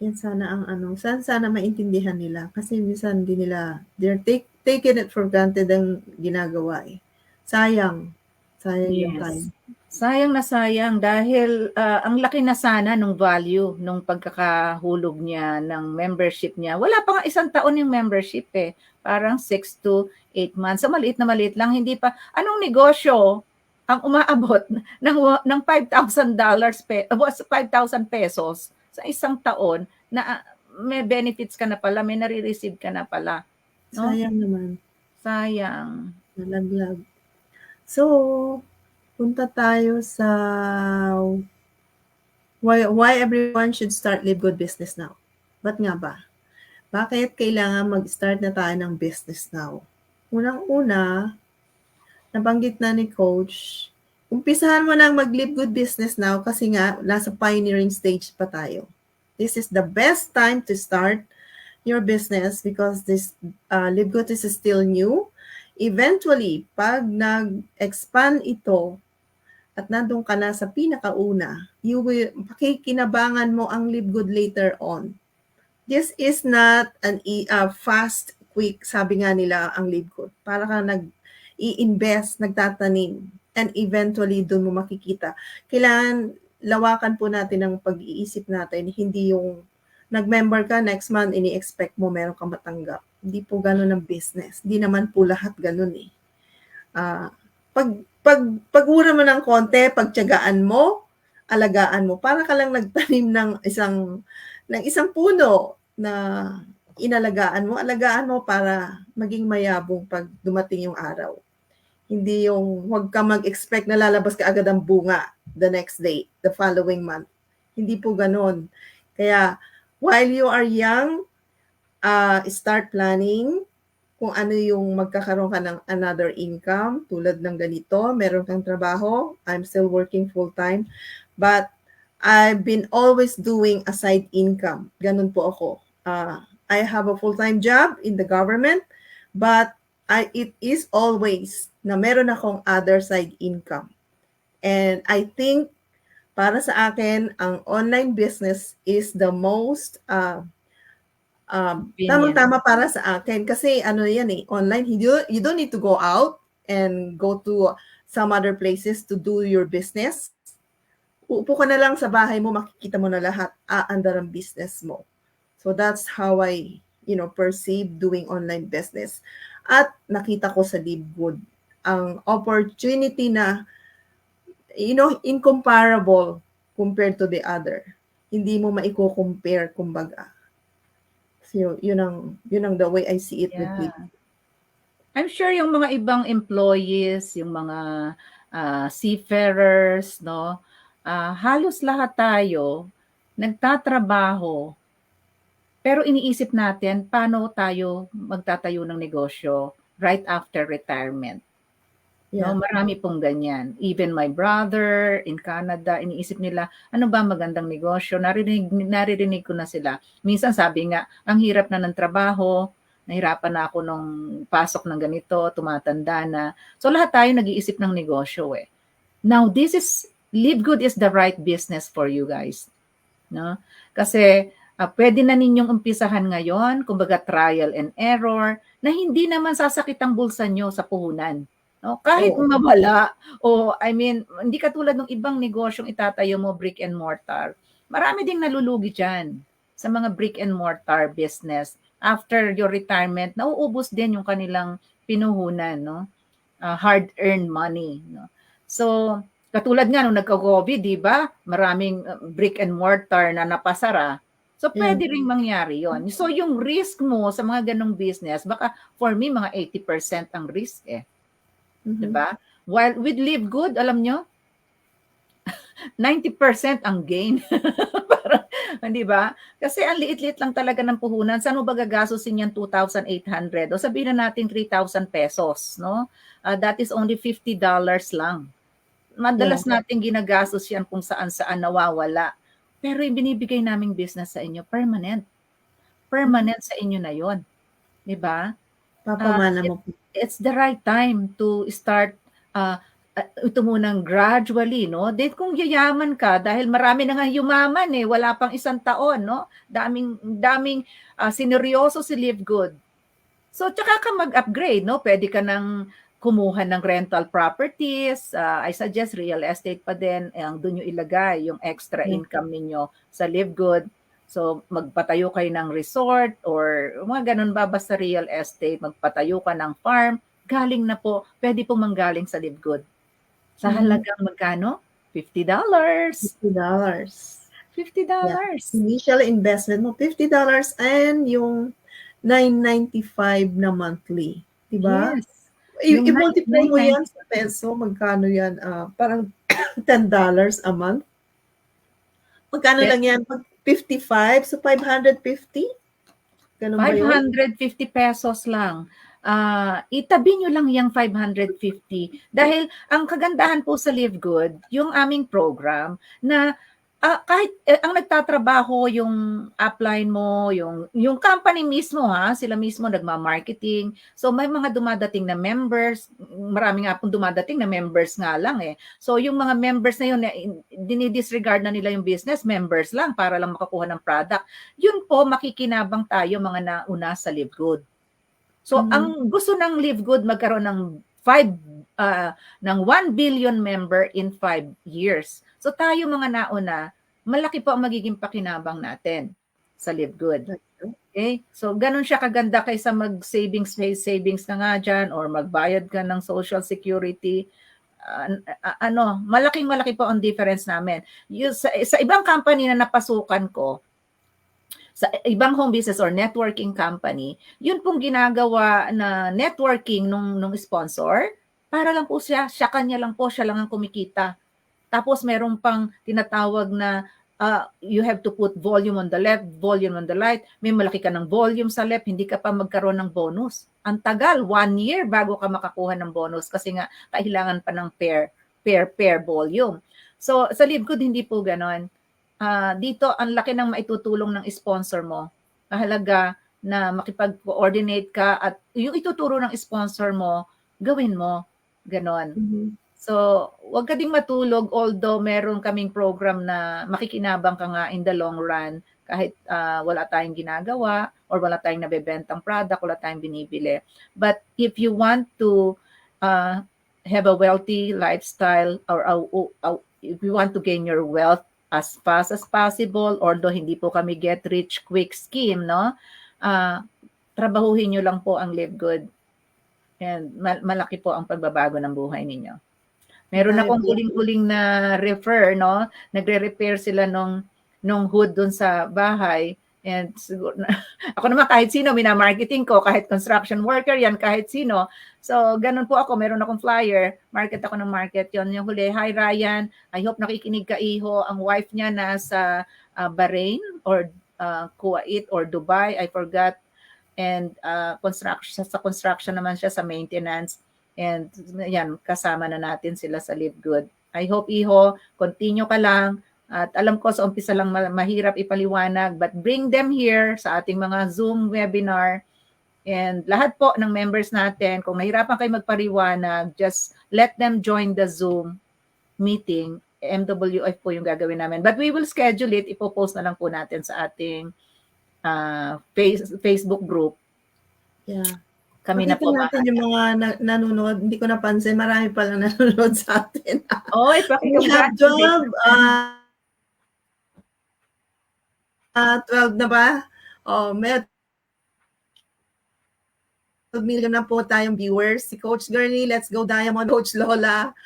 Yan sana ang sana maintindihan nila kasi minsan di nila, they're taking it for granted ang ginagawa eh. Sayang yung time. Sayang na sayang dahil ang laki na sana nung value nung pagkakahulog niya ng membership niya. Wala pa nga 1 taon yung membership eh. Parang 6 to 8 months. So maliit na maliit lang. Hindi pa. Anong negosyo ang umaabot ng $5,000 5,000 pesos sa 1 taon na may benefits ka na pala, may nare-receive ka na pala. No? Sayang naman. Sayang. Nalaglag. So, punta tayo sa why everyone should start Live Good business now. Ba't nga ba? Bakit kailangan mag-start na tayo ng business now? Unang-una, nabanggit na ni Coach, umpisahan mo nang mag-Live Good business now kasi nga nasa pioneering stage pa tayo. This is the best time to start your business because this Live Good is still new. Eventually, pag nag-expand ito, at nandun ka na sa pinakauna, pakikinabangan mo ang Live Good later on. This is not an fast, quick, sabi nga nila ang Live Good. Para ka nag-i-invest, nagtatanim, and eventually doon mo makikita. Kailangan lawakan po natin ang pag-iisip natin, hindi yung nag-member ka next month, ini-expect mo meron kang matanggap. Hindi po ganun ang business. Hindi naman po lahat ganun eh. Pag-ura mo ng konti, pagtiyagaan mo, alagaan mo. Para ka lang nagtanim ng isang puno na inalagaan mo para maging mayabong pag dumating yung araw. Hindi yung huwag ka mag-expect na lalabas ka agad ang bunga the next day, the following month. Hindi po ganun. Kaya, while you are young, start planning kung ano yung magkakaroon ka ng another income tulad ng ganito, meron kang trabaho, I'm still working full-time, but I've been always doing a side income. Ganun po ako. I have a full-time job in the government, but it is always na meron akong other side income. And I think para sa akin, ang online business is the most tamang-tama para sa akin kasi yan eh, online, you don't need to go out and go to some other places to do your business. Uupo ka na lang sa bahay mo, makikita mo na lahat, aandar ang business mo. So that's how I, perceive doing online business. At nakita ko sa Live Good ang opportunity na, incomparable compared to the other. Hindi mo maiko-compare, kumbaga. So, yun ang the way I see it with Live Good. I'm sure yung mga ibang employees, yung mga seafarers, no, halos lahat tayo nagtatrabaho, pero iniisip natin paano tayo magtatayo ng negosyo right after retirement. Yeah. No, marami pong ganyan. Even my brother in Canada, iniisip nila, ano ba magandang negosyo? Naririnig ko na sila. Minsan sabi nga, ang hirap na ng trabaho, nahirapan na ako nung pasok ng ganito, tumatanda na. So lahat tayo nag-iisip ng negosyo eh. Now, Live Good is the right business for you guys. No? Kasi pwede na ninyong umpisahan ngayon, kumbaga trial and error, na hindi naman sasakit ang bulsa nyo sa puhunan. No? Kahit mawala, hindi katulad ng ibang negosyong itatayo mo brick and mortar. Marami ding nalulugi dyan sa mga brick and mortar business. After your retirement, nauubos din yung kanilang pinuhunan, no? Hard-earned money, no? So, katulad nga nung nagka-COVID, di ba? Maraming brick and mortar na napasara. So, Yeah. pwede ring mangyari yon. So, yung risk mo sa mga ganong business, baka for me, mga 80% ang risk eh. Di ba? While with Live Good, alam nyo, 90% ang gain. Parang, di ba? Kasi ang liit-liit lang talaga ng puhunan. Saan mo ba gagastusin yan 2,800? O sabihin na natin 3,000 pesos, no? That is only $50 lang. Madalas natin ginagastos yan kung saan-saan nawawala. Pero yung binibigay naming business sa inyo, permanent. Permanent sa inyo na yon, di ba? Papamana mo. It's the right time to start ito munang gradually, no? Then kung yayaman ka, dahil marami na nga yumaman eh, wala pang isang taon, no? Daming sineryoso si Live Good. So, tsaka ka mag-upgrade, no? Pwede ka nang kumuha ng rental properties. I suggest real estate pa din. Doon nyo ilagay yung extra income ninyo sa Live Good. So, magpatayo kayo ng resort or mga ganun ba basta real estate. Magpatayo ka ng farm. Galing na po. Pwede po manggaling sa Live Good. Sa halagang magkano? $50. $50. $50. Initial investment mo, $50 and yung $9.95 na monthly. Diba? Yes. I-multiply mo yan sa peso, magkano yan? Parang $10 a month. Magkano lang yan? 55, so 550? Ganun ba yun? 550 pesos lang. Itabi nyo lang yung 550 dahil ang kagandahan po sa Live Good, yung aming program na kahit ang nagtatrabaho yung upline mo, yung company mismo sila mismo nagma-marketing. So may mga dumadating na members, marami nga pong dumadating na members nga lang eh. So yung mga members na yun, dinidisregard na nila yung business, members lang para lang makakuha ng product. Yun po, makikinabang tayo mga nauna sa Live Good. So ang gusto ng Live Good magkaroon ng 1 billion member in 5 years. So tayo mga nauna, malaki po ang magiging pakinabang natin sa Live Good. Okay? So ganun siya kaganda kaysa savings ka nga dyan or magbayad ka ng Social Security. Malaki po ang difference namin. Sa ibang company na napasukan ko, sa ibang home business or networking company, yun pong ginagawa na networking nung sponsor, para lang po siya kanya lang po, siya lang ang kumikita. Tapos meron pang tinatawag na you have to put volume on the left, volume on the right. May malaki ka ng volume sa left, hindi ka pa magkaroon ng bonus. Ang tagal, 1 year bago ka makakuha ng bonus kasi nga kailangan pa ng pair volume. So sa Live Good, hindi po ganon. Dito, ang laki ng maitutulong ng sponsor mo. Mahalaga na makipag-coordinate ka at yung ituturo ng sponsor mo, gawin mo. Ganon. So, wag ka ding matulog although meron kaming program na makikinabang ka nga in the long run kahit wala tayong ginagawa or wala tayong nabebentang product, wala tayong binibili. But if you want to have a wealthy lifestyle or if you want to gain your wealth as fast as possible, although hindi po kami get rich quick scheme, no? Trabahuhin nyo lang po ang Live Good. And malaki po ang pagbabago ng buhay ninyo. Meron akong huling-huling na refer, no? Nagre-repair sila nung hood dun sa bahay. And siguro, ako naman kahit sino, minamarketing ko, kahit construction worker yan, kahit sino. So, ganun po ako. Meron akong flyer. Market ako ng market yon. Yung huli, hi Ryan, I hope nakikinig ka iho. Ang wife niya nasa Bahrain or Kuwait or Dubai, I forgot. And sa construction naman siya, sa maintenance. And yan, kasama na natin sila sa Live Good. I hope, Iho, continue ka lang. At alam ko sa umpisa lang mahirap ipaliwanag, but bring them here sa ating mga Zoom webinar. And lahat po ng members natin, kung nahirapan kayo magpariwanag, just let them join the Zoom meeting. MWF po yung gagawin namin. But we will schedule it. Ipopost na lang po natin sa ating Facebook group. Yeah. Kami na po natin yung mga nanonood. Hindi ko napansin. Marami palang nanonood sa atin. Oy, job. 12 na ba? Oh, may 12 million na po tayong viewers. Si Coach Girlie, Let's Go Diamond, Coach Lola,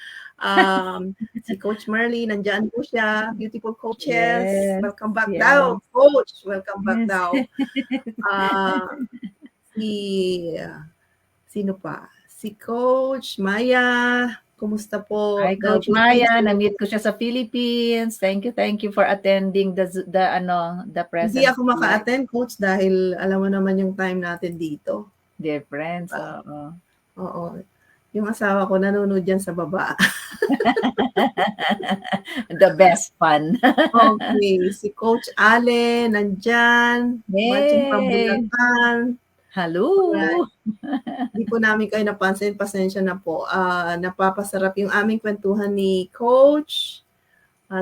si Coach Marley, nandyan po siya. Beautiful coaches. Yes. Welcome back Yes. daw. Coach, welcome back Yes. daw. Si, sino pa? Si Coach Maya. Kumusta po? Hi, Coach Good Maya. to- Na-meet ko siya sa Philippines. Thank you for attending the present. Hindi ako maka-attend, Coach, dahil alam mo naman yung time natin dito. Dear friends. Oo. Oo. Yung asawa ko nanonood dyan sa baba. The best fun. Okay. Si Coach Ale, nandyan. Watching from Yay! Bulacan. Hello! Alright. Hindi po namin kayo napansin. Pasensya na po. Napapasarap yung aming kwentuhan ni Coach.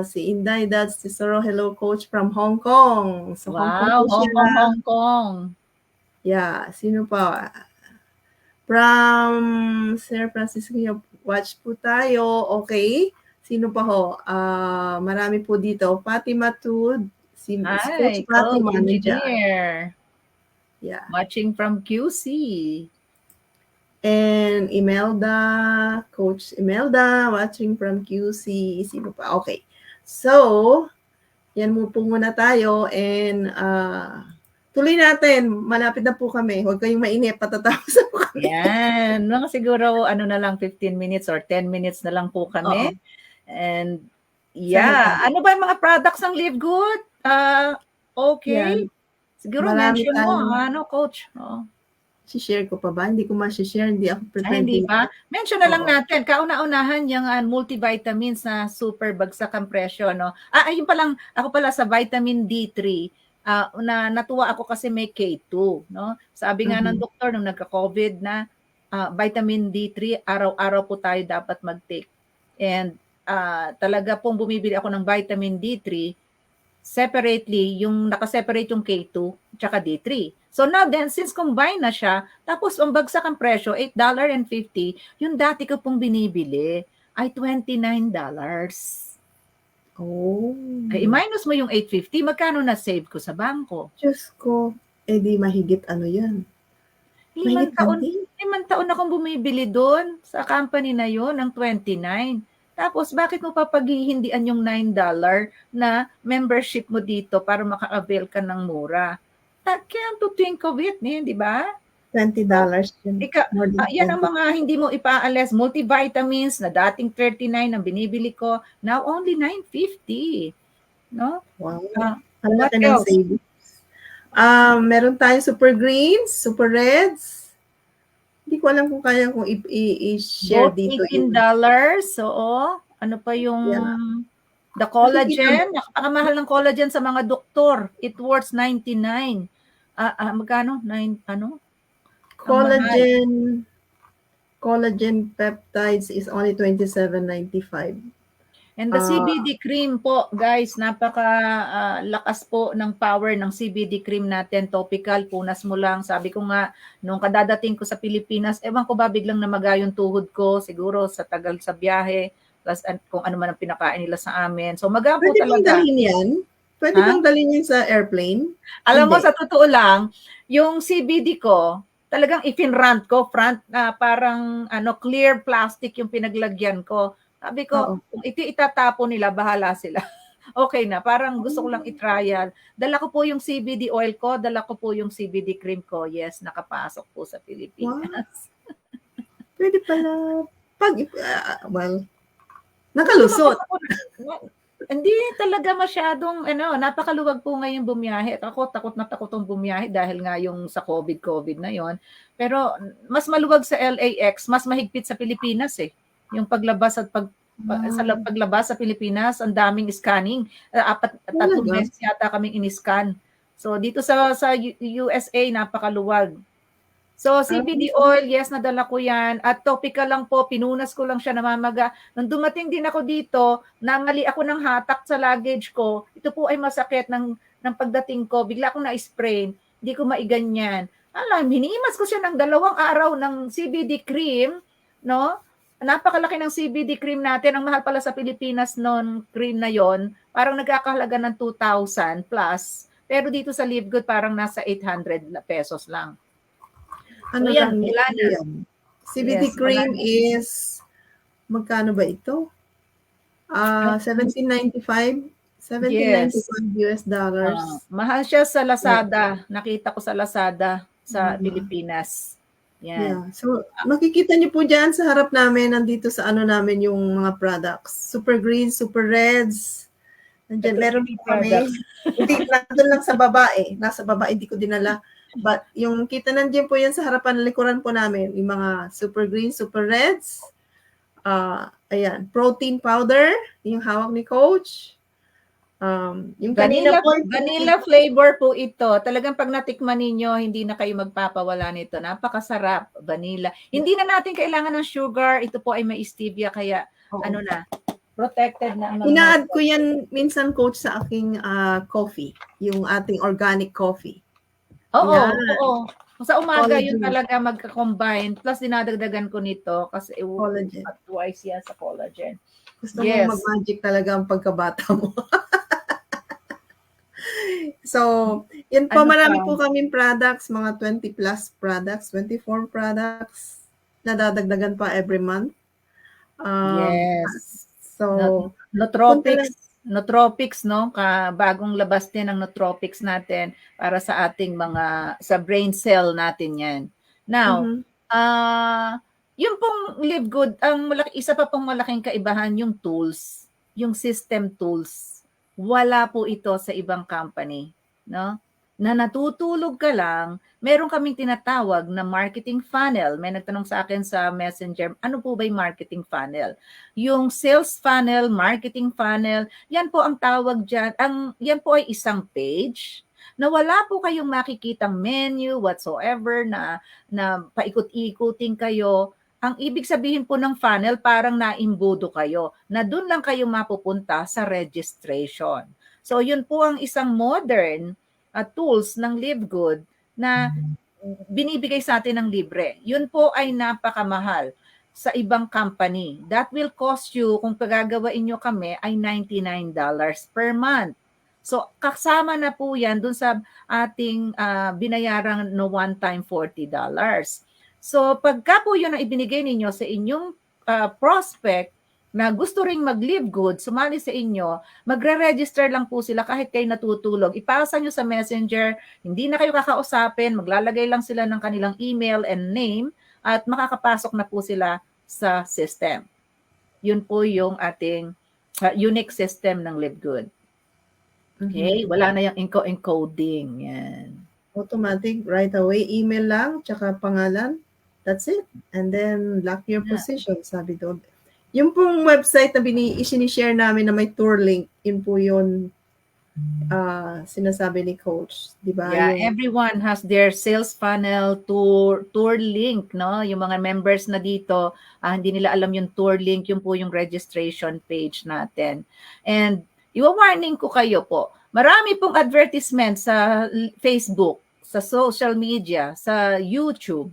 Si Inday Dads Tesoro. Hello, Coach from Hong Kong. So, Wow, Hong Kong. Yeah. Sino pa? From Sir Francisco, watch po tayo. Okay. Sino pa ho? Marami po dito. Fatima Tud. Si Hi, Coach Fatima. engineer. Yeah. Watching from QC. And Imelda. Coach Imelda. Watching from QC. Sino pa? Okay. So, yan mo po muna tayo. And tuloy natin. Malapit na po kami. Huwag kayong mainip. Patatapos na po kami. Yan. Mga siguro, na lang, 15 minutes or 10 minutes na lang po kami. Oo. And, yeah. Ano ba yung mga products ng Live Good? Okay. Yan. Siguro Marami mention mo, tayong- Coach? Oo. Si-share ko pa ba? Hindi ko ma-share. Hindi ako prepared. Hindi pa? Mention na lang Oo. natin. Kauna-unahan yung multivitamins na super bagsak ang presyo. No? Ayun pa lang. Ako pala sa vitamin D3. Na natuwa ako kasi may K2. No? Sabi nga ng doktor nung nagka-COVID na vitamin D3, araw-araw po tayo dapat mag-take. And talaga pong bumibili ako ng vitamin D3 separately, yung nakaseparate yung K2 tsaka D3. So now then, since combine na siya, tapos ang bagsak ang presyo, $8.50, yung dati ko pong binibili ay $29. Oh. Ay, minus mo yung $8.50, magkano na save ko sa bangko? Diyos ko, di mahigit yan. Limang Mahigit taon akong bumibili doon sa company na yon ng 29. Tapos, bakit mo papaghihindian yung $9 na membership mo dito para maka-avail ka ng mura? Kaya to think of it, di ba? $20 yun. Yan ang mga hindi mo ipaalis. Multivitamins na dating 39 ang binibili ko, now only $9.50. No? Wow. What laki ng else? savings. Meron tayong super greens, super reds. Hindi ko alam kung kaya kong i-share Both dito. $18. So, ano pa yung the collagen? Napakamahal ng collagen sa mga doktor. It worth $99. Magkano? Collagen peptides is only $27.95. And the CBD cream po, guys, napaka-lakas po ng power ng CBD cream natin. Topical, punas mo lang. Sabi ko nga, nung kadadating ko sa Pilipinas, ewan ko ba biglang namaga yung tuhod ko, siguro sa tagal sa biyahe, plus kung ano man ang pinakain nila sa amin. So magapo Pwede talaga. bang dalhin yan? Pwede bang dalhin yan sa airplane? Alam mo, sa totoo lang, yung CBD ko, talagang ipinrant ko, parang clear plastic yung pinaglagyan ko. Sabi ko, kung itatapon nila, bahala sila. Okay na, parang gusto ko lang i-trial. Dala ko po yung CBD oil ko, dala ko po yung CBD cream ko. Yes, nakapasok po sa Pilipinas. Wow. Pwede pala. Nakalusot. Hindi talaga masyadong, napakaluwag po ngayon bumiyahe. Ako, takot na takot ang bumiyahe dahil nga yung sa COVID na yon. Pero mas maluwag sa LAX, mas mahigpit sa Pilipinas eh. Yung paglabas at paglabas sa Pilipinas, ang daming scanning. 3 beses yata kaming in-scan. So dito sa USA, napakaluwag. So CBD oil, yes, nadala ko yan. At topical lang po, pinunas ko lang siya, namamaga. Nung dumating din ako dito, namali ako ng hatak sa luggage ko. Ito po ay masakit ng pagdating ko. Bigla akong na-sprain. Hindi ko maiganyan. Hinimas ko siya ng 2 araw ng CBD cream, no? Napakalaki ng CBD cream natin. Ang mahal pala sa Pilipinas noon, cream na yon, parang nagkakahalaga ng 2,000 plus. Pero dito sa Live Good, parang nasa 800 pesos lang. Ano yan, lang wala na. yan? CBD Yes, cream wala na. is, magkano ba ito? 1795? Yes. $1795. Mahal siya sa Yeah. Lazada. Nakita ko sa Lazada sa Pilipinas. Yan. Yeah. So, makikita niyo po dyan sa harap namin, nandito sa ano namin yung mga products. Super Green, Super Reds. Nandiyan, Ito, meron beauty po kami. products. Hindi, nandun lang sa baba eh. Nasa baba, hindi ko dinala. But yung kita nandiyan po yan sa harapan, likuran po namin. Yung mga Super Green, Super Reds. Ayan, protein powder, yung hawak ni Coach. Yung Vanilla flavor po ito. Talagang pag natikman ninyo, hindi na kayo magpapawala nito. Napakasarap, vanilla. Hindi na natin kailangan ng sugar. Ito po ay may stevia, kaya ano na, protected na ang mga... Ina-add ko yan minsan, Coach, sa aking coffee. Yung ating organic coffee. Oo, Yan. oo. Sa umaga, Collagen. yun talaga magka-combine. Plus, dinadagdagan ko nito kasi Collagen. twice yan sa collagen. Gusto mo mag-magic talaga ang pagkabata mo. So, yun po, marami po kaming products, mga 20 plus products, 24 products, nadadagdagan pa every month. Yes. So, Nootropics, no? Bagong labas din ang nootropics natin para sa ating sa brain cell natin yan. Now, yung pong Live Good, isa pa pong malaking kaibahan yung tools, yung system tools. Wala po ito sa ibang company, no? Na natutulog ka lang, meron kaming tinatawag na marketing funnel. May nagtanong sa akin sa Messenger, ano po ba yung marketing funnel? Yung sales funnel, marketing funnel, yan po ang tawag dyan. Yan po ay isang page na wala po kayong makikitang menu whatsoever na paikot-ikutin kayo. Ang ibig sabihin po ng funnel, parang naimbudo kayo, na doon lang kayo mapupunta sa registration. So yun po ang isang modern tools ng Live Good na binibigay sa atin ng libre. Yun po ay napakamahal sa ibang company. That will cost you, kung pagagawain nyo kami, ay $99 per month. So, kasama na po yan dun sa ating binayarang no one-time $40. So, pagka po yun ang ibinigay ninyo sa inyong prospect, na gusto ring mag-Live Good, sumali sa inyo, magre-register lang po sila kahit kayo natutulog. Ipasa nyo sa Messenger, hindi na kayo kakausapin, maglalagay lang sila ng kanilang email and name at makakapasok na po sila sa system. Yun po yung ating unique system ng Live Good. Okay? Wala na yung encoding. Yan. Automatic, right away, email lang, tsaka pangalan. That's it. And then, lock your position, sabi doon. Yung pong website na isinishare namin na may tour link, yun po yun sinasabi ni Coach, di ba? Yeah, everyone has their sales funnel tour link, no? Yung mga members na dito, hindi nila alam yung tour link, yun po yung registration page natin. And i-warning ko kayo po, marami pong advertisement sa Facebook, sa social media, sa YouTube,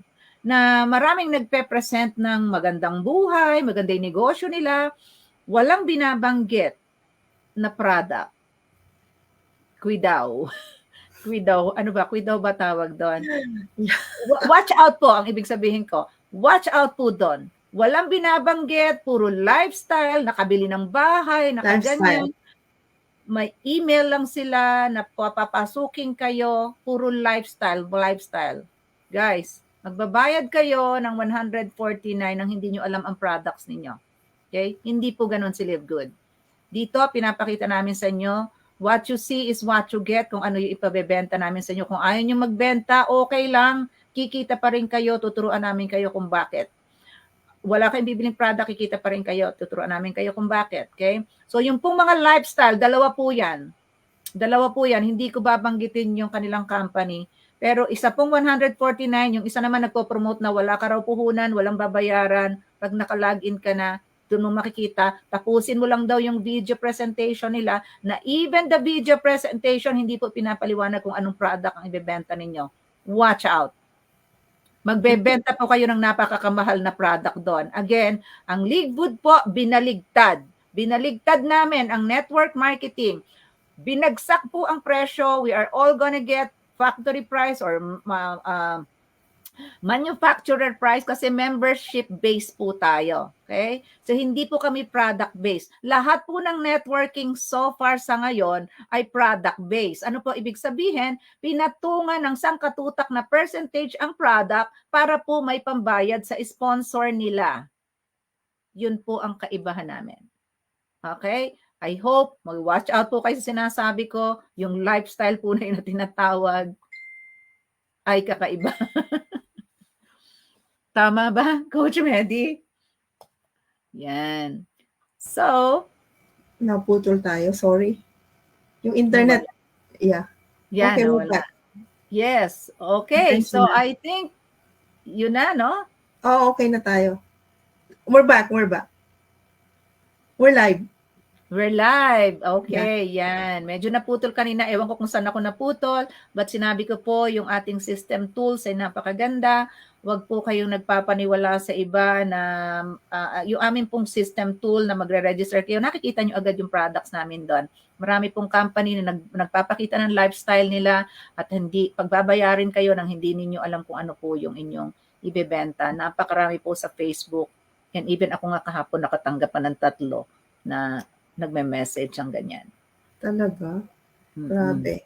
na maraming nagpe-present ng magandang buhay, magandang negosyo nila, walang binabanggit na product. Kuidaw. Ano ba? Kuidaw ba tawag doon? Watch out po, ang ibig sabihin ko. Watch out po doon. Walang binabanggit, puro lifestyle, nakabili ng bahay, nakaganyan. May email lang sila na papapasukin kayo, puro lifestyle. Guys, magbabayad kayo ng $149 nang hindi nyo alam ang products ninyo. Okay? Hindi po ganun si Live Good. Dito, pinapakita namin sa inyo, what you see is what you get, kung ano yung ipabebenta namin sa inyo. Kung ayaw nyo magbenta, okay lang, kikita pa rin kayo, tuturuan namin kayo kung bakit. Wala kayong bibiling product, kikita pa rin kayo, tuturuan namin kayo kung bakit. Okay? So yung pong mga lifestyle, dalawa po yan, hindi ko babanggitin yung kanilang company. Pero isa pong 149, yung isa naman nagpo-promote na wala ka raw puhunan, walang babayaran. Pag naka-login ka na, doon mo makikita, tapusin mo lang daw yung video presentation nila, na even the video presentation, hindi po pinapaliwanag kung anong product ang ibebenta ninyo. Watch out. Magbebenta po kayo ng napakakamahal na product doon. Again, ang Live Good po, binaligtad. Binaligtad namin ang network marketing. binagsak po ang presyo. We are all gonna get factory price or manufacturer price kasi membership-based po tayo. Okay? So, hindi po kami product-based. Lahat po ng networking so far sa ngayon ay product-based. Ano po ibig sabihin? Pinatungan ng sangkatutak na percentage ang product para po may pambayad sa sponsor nila. Yun po ang kaibahan namin. Okay? I hope mag-watch out po kayo sa sinasabi ko. Yung lifestyle po na yun na tinatawag ay kakaiba. Tama ba, Coach Medi? Yan. So, Naputol tayo, sorry. Yung internet, yeah. Yan, Okay, we're wala. back. Yes. Okay. Thanks So, na. I think, yun na, no? Oh, okay na tayo. We're back. We're live. We're live. Okay, yan. Medyo naputol kanina. Ewan ko kung saan ako naputol. But sinabi ko po, yung ating system tools ay napakaganda. Huwag po kayong nagpapaniwala sa iba na yung amin pong system tool na magre-register kayo. Nakikita nyo agad yung products namin doon. Marami pong company na nagpapakita ng lifestyle nila at hindi pagbabayarin kayo nang hindi ninyo alam kung ano po yung inyong ibebenta. Napakarami po sa Facebook. And even ako nga kahapon nakatanggap pa ng 3 na nagme-message ang ganyan. Talaga? Grabe.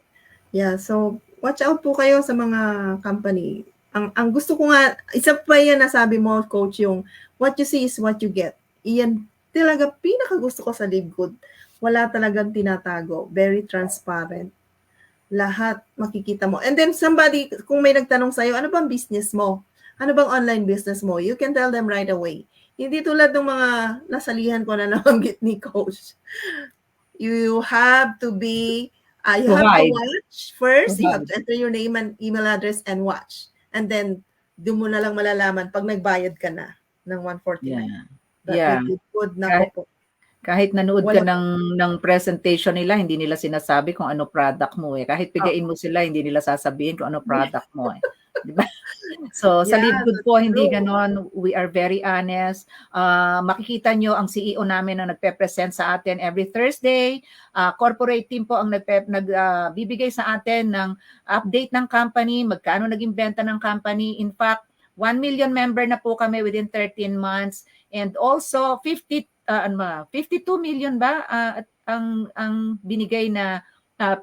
Yeah, so watch out po kayo sa mga company. Ang gusto ko nga, isa pa yan na sabi mo, Coach, yung what you see is what you get. Iyan talaga pinakagusto ko sa Live Good. Wala talagang tinatago. Very transparent. Lahat makikita mo. And then somebody, kung may nagtanong sa'yo, ano bang business mo? Ano bang online business mo? You can tell them right away. Hindi tulad ng mga nasalihan ko na nabanggit ni Coach. You have to be, you have to watch first. You have to enter your name and email address and watch. And then, doon mo na lang malalaman pag nagbayad ka na ng 149. Yeah. Good na po. Kahit nanood ka ng presentation nila, hindi nila sinasabi kung ano product mo eh. Kahit pigain mo sila, hindi nila sasabihin kung ano product mo eh. Diba? So, sa Live Good po, hindi ganon. We are very honest. Makikita nyo ang CEO namin na nagpe-present sa atin every Thursday. Corporate team po ang nagbibigay sa atin ng update ng company, magkano naging benta ng company. In fact, 1 million member na po kami within 13 months. And also, 52 million ba ang binigay na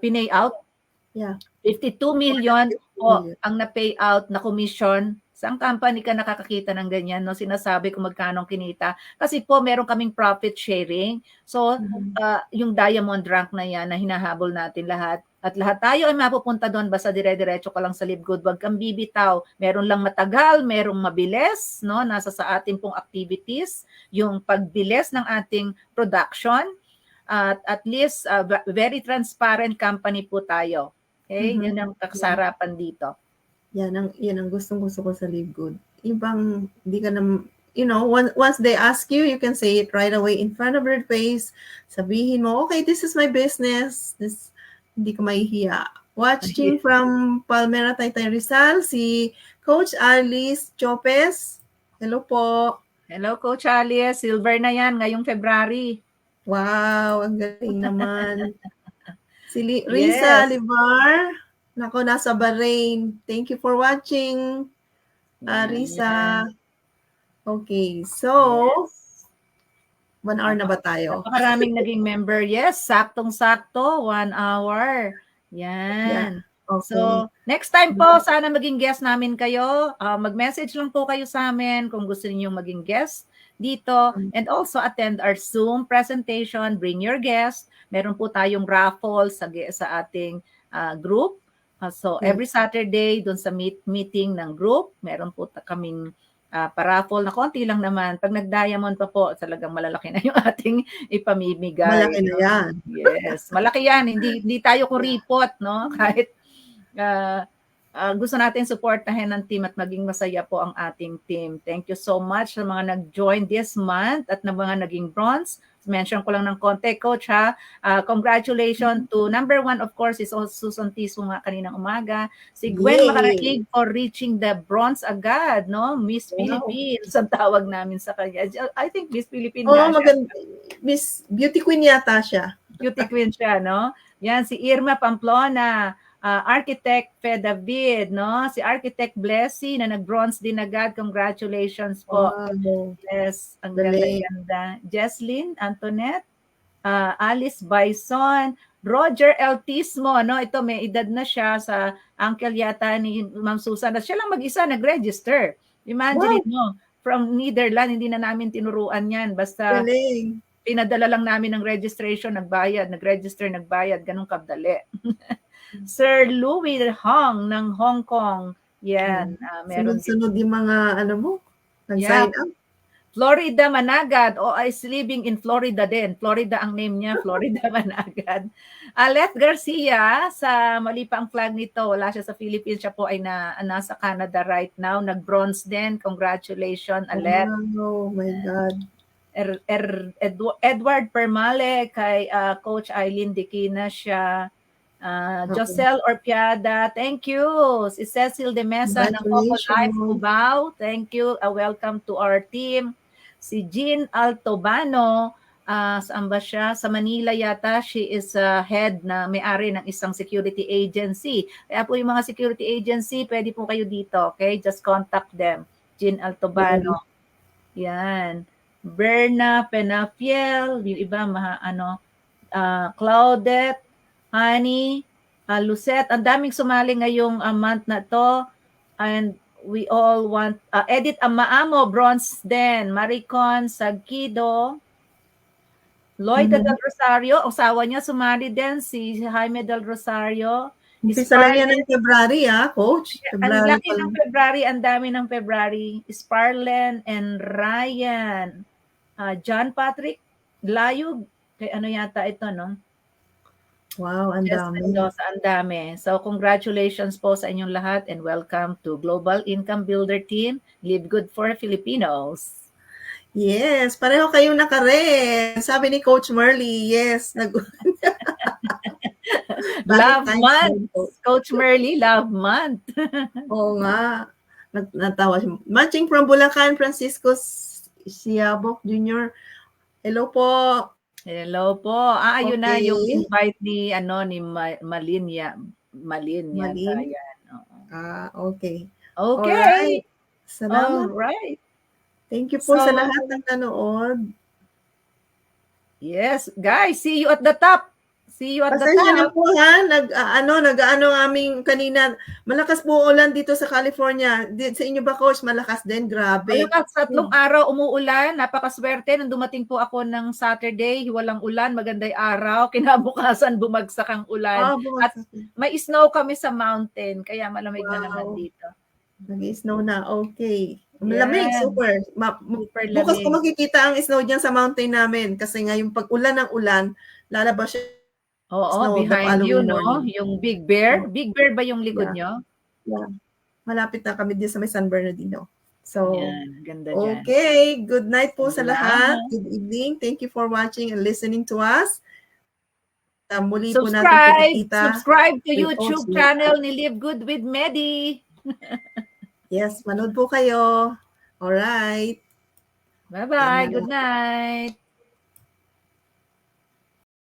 pinay out? Yeah. 52 million o ang na-pay out na commission. Saan company ka nakakakita ng ganyan? No? Sinasabi kung magkano kinita. Kasi po, meron kaming profit sharing. So, yung diamond rank na yan na hinahabol natin lahat. At lahat tayo ay mapupunta doon basta dire-diretso ka lang sa Live Good. Wag kang bibitaw. Meron lang matagal, merong mabilis. No? Nasa sa ating pong activities. Yung pagbilis ng ating production. At least, very transparent company po tayo. Okay? Yun ang kasarapan dito. Yan ang gustong-gusto ko sa Live Good. Ibang, hindi ka na, once they ask you, you can say it right away in front of their face. Sabihin mo, okay, this is my business. Hindi ka mahihiya. Watching from Palmera, Taytay Rizal, si Coach Alice Chopez. Hello po. Hello, Coach Alice. Silver na yan ngayong February. Wow, ang galing naman. Si Risa Livar. Nako, nasa Bahrain. Thank you for watching, Risa. Okay, so, 1 hour na ba tayo? Napakaraming naging member. Yes, saktong-sakto, 1 hour. Yan. Okay. So, next time po, sana maging guest namin kayo. Mag-message lang po kayo sa amin kung gusto niyo maging guest dito. And also attend our Zoom presentation. Bring your guest. Meron po tayong raffle sa ating group. So, every Saturday, dun sa meeting ng group, meron po kaming paraffle na konti lang naman. Pag nag-diamond pa po, talagang malalaki na yung ating ipamimigay. Malaki na yan. Yes, malaki yan. Hindi tayo kuripot, no? Kahit gusto natin supportahin ng team at maging masaya po ang ating team. Thank you so much sa mga nag-join this month at na mga naging bronze. Mention ko lang ng konti, Coach, ha? Congratulations to number 1, of course, is also Susan Tiso nga kaninang umaga. Si Gwen Makaraig for reaching the bronze agad, no? Miss Philippines, ang tawag namin sa kanya. I think Miss Philippines maganda. Miss Beauty Queen yata siya. Beauty Queen siya, no? Yan, si Irma Pamplona, Architect Fe David, no? Si Architect Blessy na nag-bronze din agad. Congratulations po. Wow. Yes, ang Galing. ganda-ganda. Jesslyn Antoinette, Alice Bison, Roger Eltismo, no? Ito may edad na siya sa uncle yata ni Ma'am Susan. At siya lang mag-isa nag-register. Imagine Wow, mo, from Netherlands, hindi na namin tinuruan yan. Basta galing. pinadala lang namin ng registration, nagbayad, nag-register, nagbayad, ganun kadali. Sir Louis Hong ng Hong Kong. Yan, meron din. Sunod-sunod yung mga ano mo, nag-sign up. Florida Managad, is living in Florida din. Florida ang name niya, Florida Managad. Alet Garcia, sa mali pa ang flag nito, wala siya sa Philippines, siya po ay nasa Canada right now. Nag-bronze din. Congratulations, Alet. Oh my God. Edward Permale, kay Coach Eileen Dikina siya. Josel Orpiada, thank you. Si Cecil de Mesa ng Coco Life Cubao, thank you. Welcome to our team. Si Jean Altobano, saan ba siya? Sa Manila yata, she is head na may-ari ng isang security agency. Kaya po yung mga security agency, pwede po kayo dito, okay? Just contact them. Jean Altobano. Yan. Berna Penafiel, yung iba, Claudette, Honey, Lucette, ang daming sumali ngayong month na to. And we all want, Edith Amaamo, bronze din. Maricon Sagkido, Lloyd del Rosario, asawa niya sumali din, si Jaime del Rosario. Umpisa lang yan ng February, Coach. Ang laki ng February, ang dami ng February. Sparlen and Ryan. John Patrick Layug, kay ano yata ito, no? Wow, ang dami. Ang dami. So, congratulations po sa inyong lahat and welcome to Global Income Builder Team. Live Good for Filipinos. Yes, pareho kayong naka-red. Sabi ni Coach Merly, yes. Love month. Coach Merly, love month. Oo nga. Natawa siya. Matching from Bulacan, Francisco Siabok Jr. Hello po. Hello po. Yun na yung invite ni Malinya. Malinya. Okay. Okay. Alright. Salamat. Alright. Thank you po sa lahat ng nanood. Yes, guys, see you at the top. See you at the top. Pasensya na po nag-ano aming kanina. Malakas po ulan dito sa California. Sa inyo ba, Coach? Malakas din? Grabe. Malakas, 3 araw umuulan. Napakaswerte. Nung dumating po ako ng Saturday, walang ulan, maganday araw. Kinabukasan, bumagsak ang ulan. At may snow kami sa mountain, kaya malamig na naman dito. Nag-snow na, okay. Malamig, super. Super Bukas lamig. ko makikita ang snow dyan sa mountain namin kasi nga yung pag-ulan ng ulan, lalabas siya. Oo, behind you, no? Yung Big Bear. Big Bear ba yung likod nyo? Yeah. Malapit na kami din sa may San Bernardino. So, ganda dyan. Okay. Good night po sa lahat. Good evening. Thank you for watching and listening to us. Muli po natin pagkikita. Subscribe to YouTube channel ni Live Good with Medi. Yes, manood po kayo. Alright. Bye-bye. Good night.